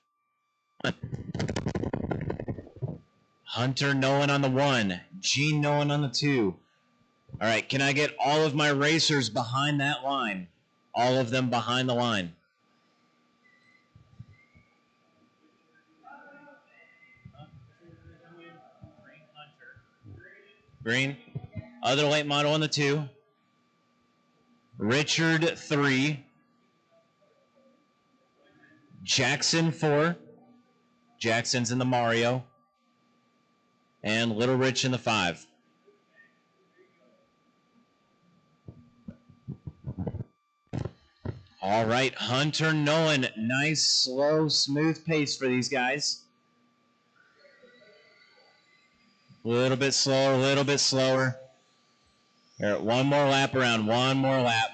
Hunter Nolan on the 1. Gene Nolan on the 2. All right, can I get all of my racers behind that line? All of them behind the line. Green. Other late model on the 2. Richard 3. Jackson 4. Jackson's in the Mario. And Little Rich in the 5. All right, Hunter Nolan. Nice, slow, smooth pace for these guys. A little bit slower, a little bit slower. Here, one more lap around, one more lap.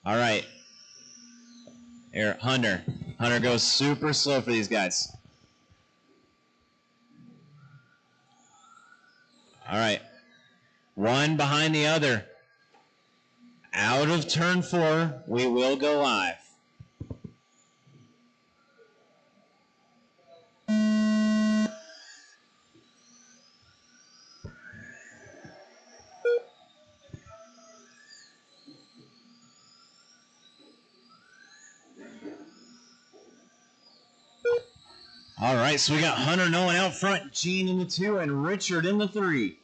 All right. Here, Hunter. Hunter goes super slow for these guys. All right. One behind the other. Out of turn 4, we will go live. All right, so we got Hunter Nolan out front, Gene in the 2, and Richard in the 3.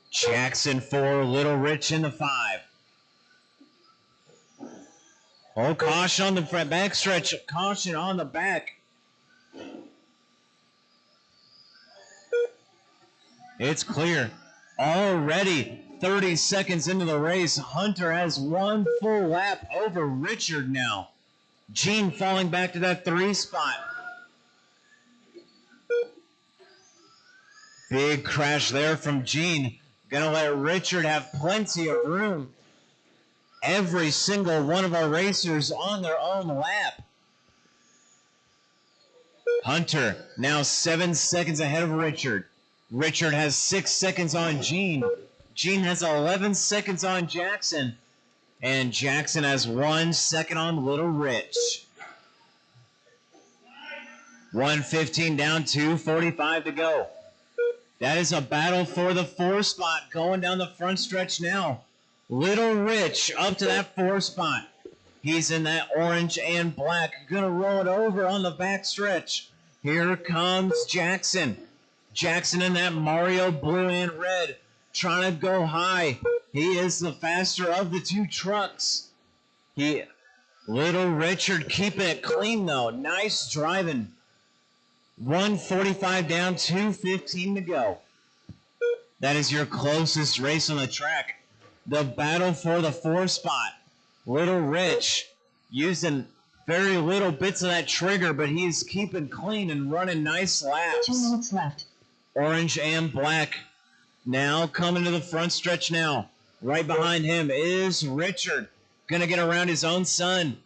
Jackson 4, Little Rich in the 5. Oh, caution on the back stretch. Caution on the back. It's clear. Already 30 seconds into the race, Hunter has one full lap over Richard now. Gene falling back to that 3 spot. Big crash there from Gene. Gonna let Richard have plenty of room. Every single one of our racers on their own lap. Hunter now 7 seconds ahead of Richard. Richard has 6 seconds on Gene. Gene has 11 seconds on Jackson. And Jackson has 1 second on Little Rich. 1:15 down, 2:45 to go. That is a battle for the 4 spot going down the front stretch now. Little Rich up to that 4 spot. He's in that orange and black. Gonna roll it over on the back stretch. Here comes Jackson. Jackson in that Mario blue and red. Trying to go high. He is the faster of the 2 trucks. Little Richard keeping it clean though. Nice driving. 1:45 down, 2:15 to go. That is your closest race on the track. The battle for the 4 spot. Little Rich using very little bits of that trigger, but he's keeping clean and running nice laps. 2 minutes left. Orange and black. Now coming to the front stretch now. Right behind him is Richard. Gonna get around his own son.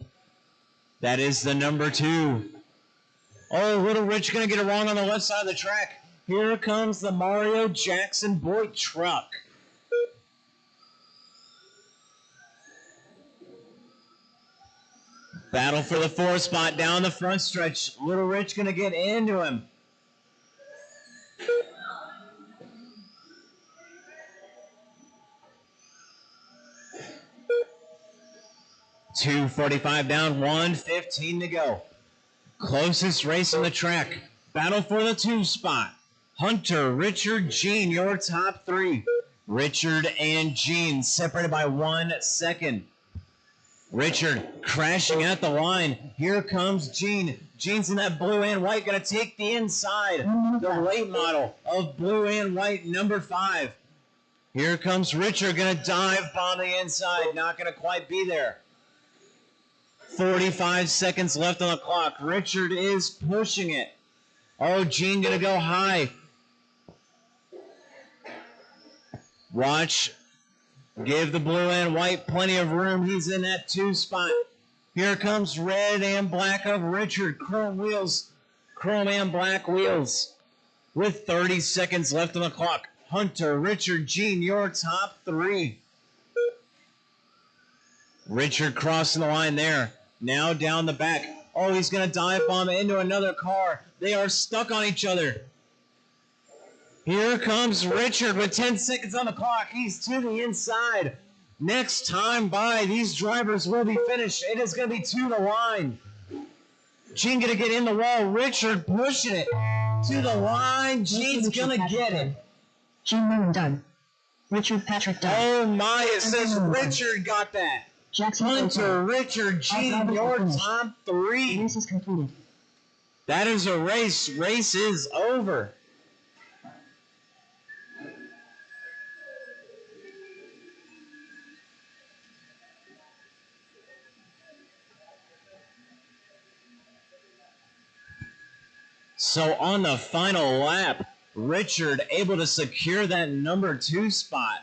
That is the number 2. Oh, Little Rich gonna get it wrong on the left side of the track. Here comes the Mario Jackson boy truck. Battle for the 4 spot down the front stretch. Little Rich gonna get into him. $2:45 down, 1:15 to go. Closest race on the track. Battle for the 2 spot. Hunter, Richard, Gene, your top 3. Richard and Gene separated by 1 second. Richard crashing at the line. Here comes Gene. Gene's in that blue and white, gonna take the inside. The late model of blue and white, number 5. Here comes Richard, gonna dive on the inside. Not gonna quite be there. 45 seconds left on the clock. Richard is pushing it. Oh, Gene gonna go high. Watch. Give the blue and white plenty of room. He's in that 2 spot. Here comes red and black of Richard. Chrome wheels. Chrome and black wheels. With 30 seconds left on the clock. Hunter, Richard, Gene, your top 3. Richard crossing the line there. Now down the back. Oh, he's going to dive bomb into another car. They are stuck on each other. Here comes Richard with 10 seconds on the clock. He's to the inside. Next time by, these drivers will be finished. It is going to be to the line. Gene going to get in the wall. Richard pushing it to the line. Gene's going to get it. Gene Moon done. Richard Patrick done. Oh my, it says Richard got that. Jackson Hunter, Richard, Gene, your top three. Race is completed. That is a race. Race is over. So on the final lap, Richard able to secure that number 2 spot.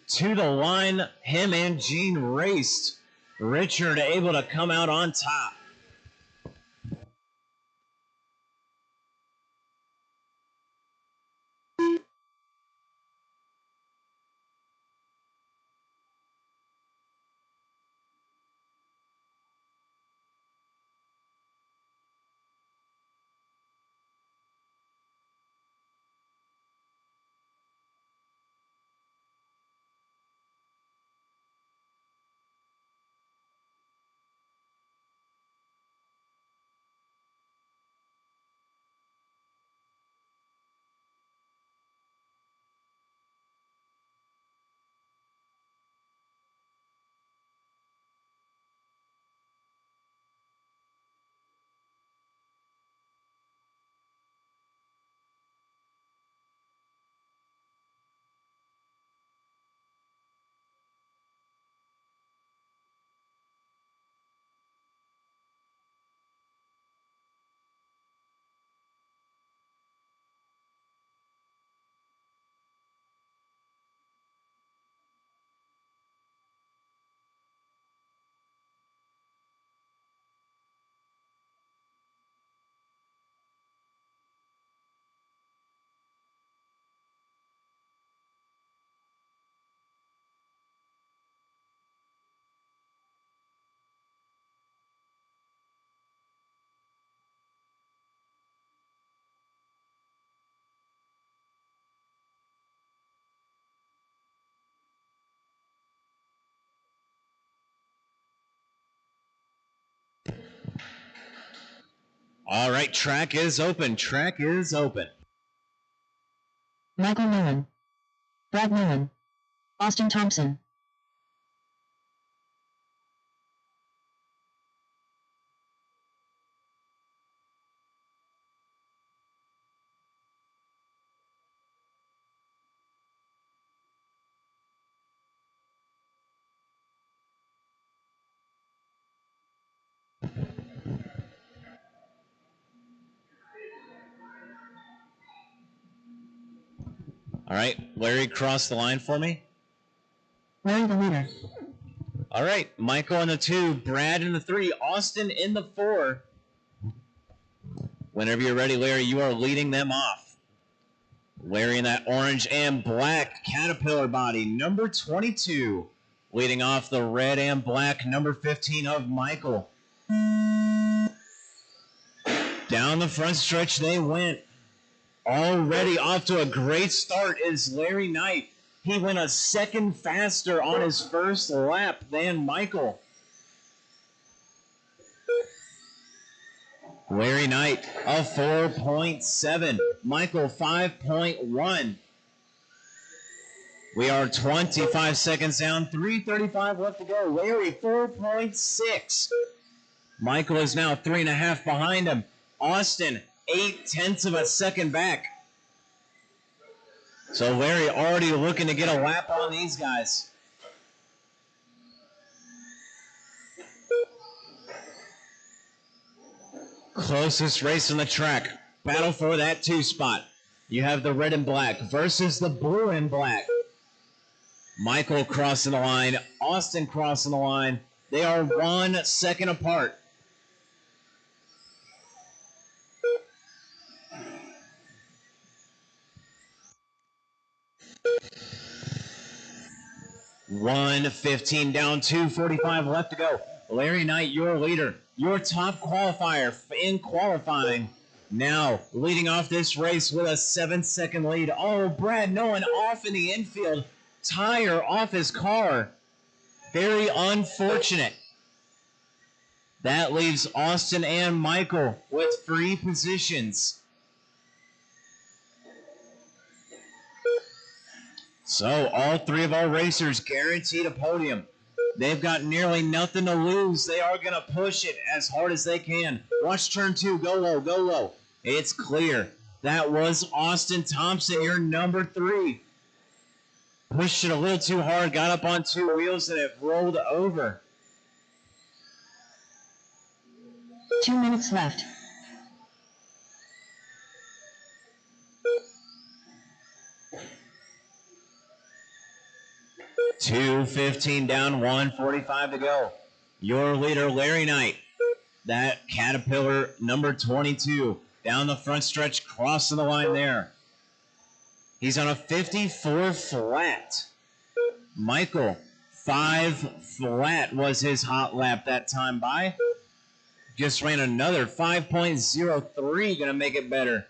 To the line, him and Gene raced. Richard able to come out on top. All right, track is open. Track is open. Michael Millen. Brad Millen. Austin Thompson. All right, Larry, cross the line for me. Larry the leader. All right, Michael in the 2, Brad in the 3, Austin in the 4. Whenever you're ready, Larry, you are leading them off. Larry in that orange and black Caterpillar body, number 22. Leading off the red and black, number 15 of Michael. Down the front stretch they went. Already off to a great start is Larry Knight. He went a second faster on his first lap than Michael. Larry Knight, a 4.7. Michael, 5.1. We are 25 seconds down, 3:35 left to go. Larry, 4.6. Michael is now 3.5 behind him. Austin, 0.8 of a second back. So Larry already looking to get a lap on these guys. Closest race on the track. Battle for that 2 spot. You have the red and black versus the blue and black. Michael crossing the line. Austin crossing the line. They are 1 second apart. 1:15 down, 2:45 left to go. Larry Knight, your leader, your top qualifier in qualifying. Now leading off this race with a 7-second lead. Oh, Brad Nolan off in the infield. Tire off his car. Very unfortunate. That leaves Austin and Michael with free positions. So all three of our racers guaranteed a podium. They've got nearly nothing to lose. They are going to push it as hard as they can. Watch turn 2. Go low, go low. It's clear. That was Austin Thompson, your number 3. Pushed it a little too hard, got up on 2 wheels, and it rolled over. 2 minutes left. $2:15 down, 1:45 to go. Your leader, Larry Knight. That Caterpillar number 22 down the front stretch, crossing the line there. He's on a 54 flat. Michael, 5 flat was his hot lap that time by. Just ran another 5.03, gonna make it better.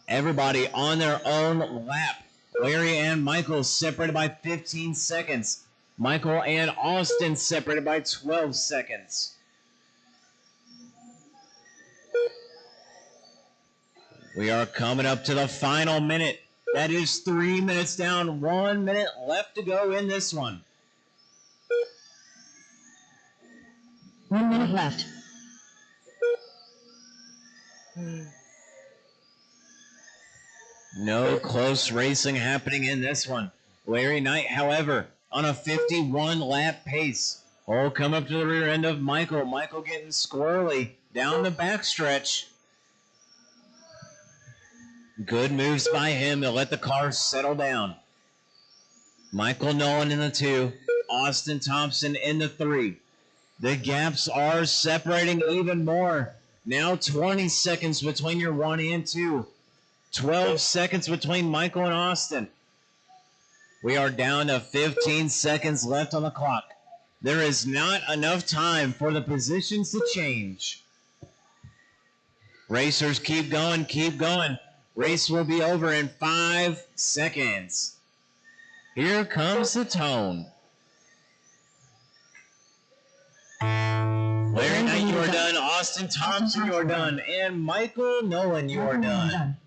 Everybody on their own lap. Larry and Michael separated by 15 seconds. Michael and Austin separated by 12 seconds. We are coming up to the final minute. That is 3 minutes down, 1 minute left to go in this one. 1 minute left. No close racing happening in this one. Larry Knight, however, on a 51 lap pace. Oh, come up to the rear end of Michael. Michael getting squirrely down the backstretch. Good moves by him to let the car settle down. Michael Nolan in the 2. Austin Thompson in the 3. The gaps are separating even more. Now 20 seconds between your 1 and 2. 12 seconds between Michael and Austin. We are down to 15 seconds left on the clock. There is not enough time for the positions to change. Racers, keep going, keep going. Race will be over in 5 seconds. Here comes the tone. Larry Knight, you are done. Austin Thompson, you are done. And Michael Nolan, you are done.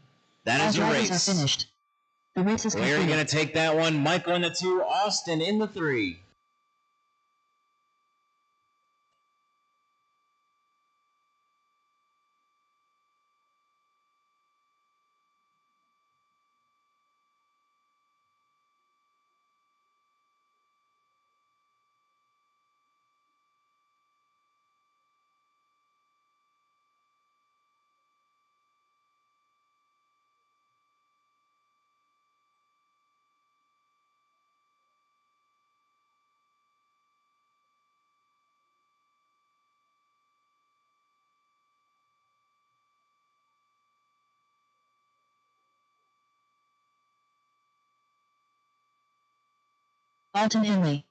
That is a race. Are finished. The race is complete. Larry going to take that one. Michael in the 2. Austin in the 3. Alton Henley.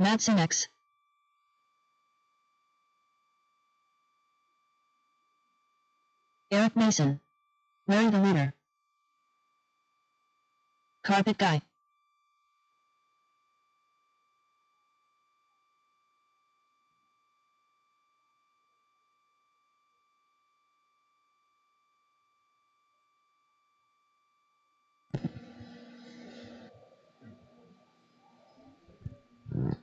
Matt Sinex. Eric Mason. Larry the leader. Carpet guy.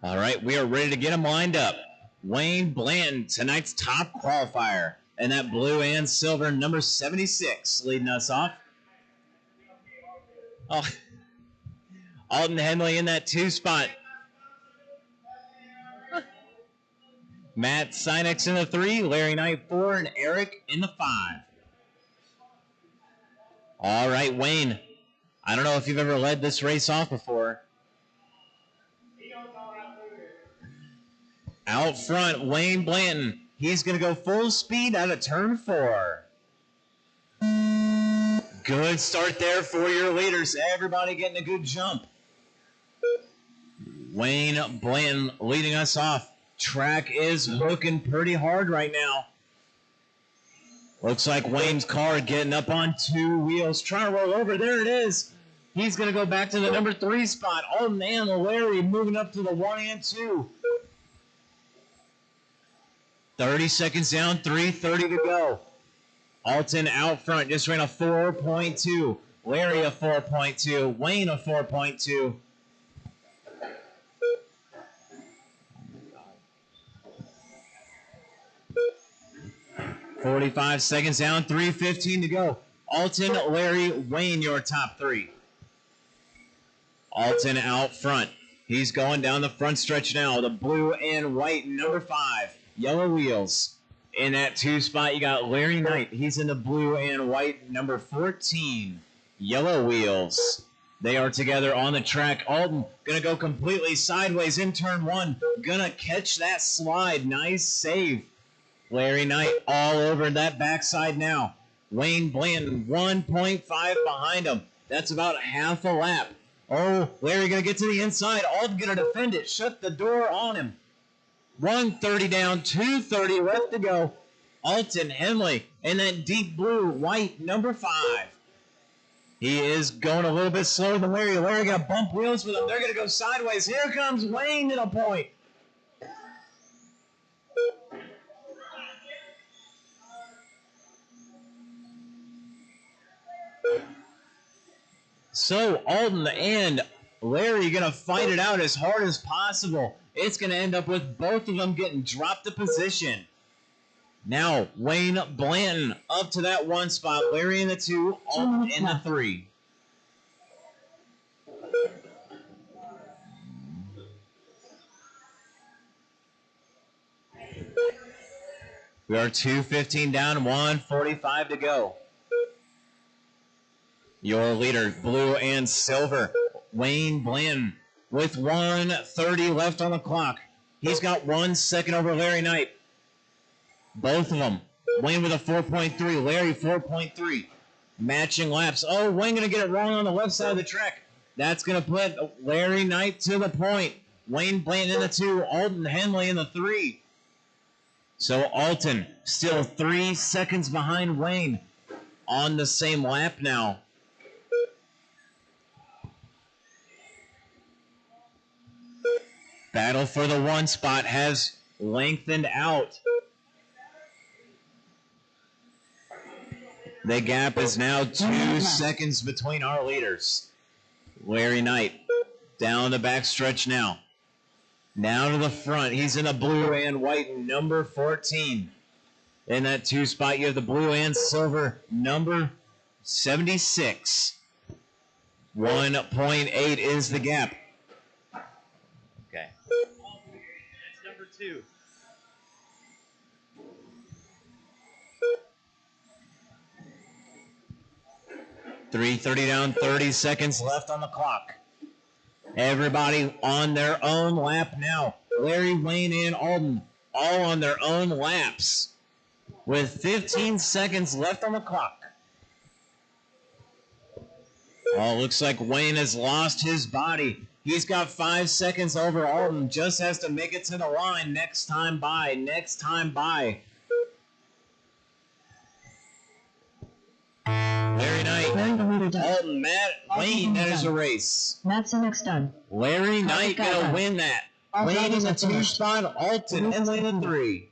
All right, we are ready to get them lined up. Wayne Blanton, tonight's top qualifier, and that blue and silver number 76 leading us off. Oh, Alton Henley in that 2 spot. Matt Sinex in the 3, Larry Knight 4, and Eric in the 5. All right, Wayne, I don't know if you've ever led this race off before. Out front, Wayne Blanton. He's going to go full speed out of turn 4. Good start there for your leaders. Everybody getting a good jump. Wayne Blanton leading us off. Track is hooking pretty hard right now. Looks like Wayne's car getting up on 2 wheels. Trying to roll over. There it is. He's going to go back to the number 3 spot. Oh, man, Larry moving up to the 1 and 2. 30 seconds down, 3:30 to go. Alton out front just ran a 4.2. Larry a 4.2. Wayne a 4.2. $45 seconds down, 3:15 to go. Alton, Larry, Wayne, your top 3. Alton out front. He's going down the front stretch now. The blue and white number 5. Yellow wheels. In that 2 spot, you got Larry Knight. He's in the blue and white number 14. Yellow wheels. They are together on the track. Alton going to go completely sideways in turn 1. Going to catch that slide. Nice save. Larry Knight all over that backside now. Wayne Blanton 1.5 behind him. That's about half a lap. Oh, Larry going to get to the inside. Alton going to defend it. Shut the door on him. 130 down, 230 left to go. Alton Henley in that deep blue, white number 5. He is going a little bit slower than Larry. Larry got to bump wheels with him. They're going to go sideways. Here comes Wayne to the point. So Alton and Larry going to fight it out as hard as possible. It's going to end up with both of them getting dropped to position. Now, Wayne Blanton up to that 1 spot. Larry in the 2, Alton in the 3. We are 2:15 down, 1:45 to go. Your leader, blue and silver, Wayne Blanton, with 1:30 left on the clock. He's got 1 second over Larry Knight. Both of them. Wayne with a 4.3, Larry 4.3. Matching laps. Oh, Wayne going to get it wrong on the left side of the track. That's going to put Larry Knight to the point. Wayne Blanton in the 2, Alton Henley in the 3. So Alton still 3 seconds behind Wayne on the same lap now. Battle for the 1 spot has lengthened out. The gap is now 2 seconds between our leaders. Larry Knight down the backstretch now. Now to the front. He's in the blue and white number 14. In that 2 spot, you have the blue and silver number 76. 1.8 is the gap. Okay. That's number 2. .330 down, 30 seconds left on the clock. Everybody on their own lap now. Larry, Wayne, and Alton all on their own laps with 15 seconds left on the clock. Oh, looks like Wayne has lost his body. He's got 5 seconds over Alton. Just has to make it to the line. Next time by. Next time by. Larry Knight. Larry the leader done. Alton, Matt, Wayne, that is a race. Matt Simmons done. Larry Knight got gonna done. win that. All Wayne in drivers the are 2 finished. spot. Alton The race is Henley in the concluded. 3.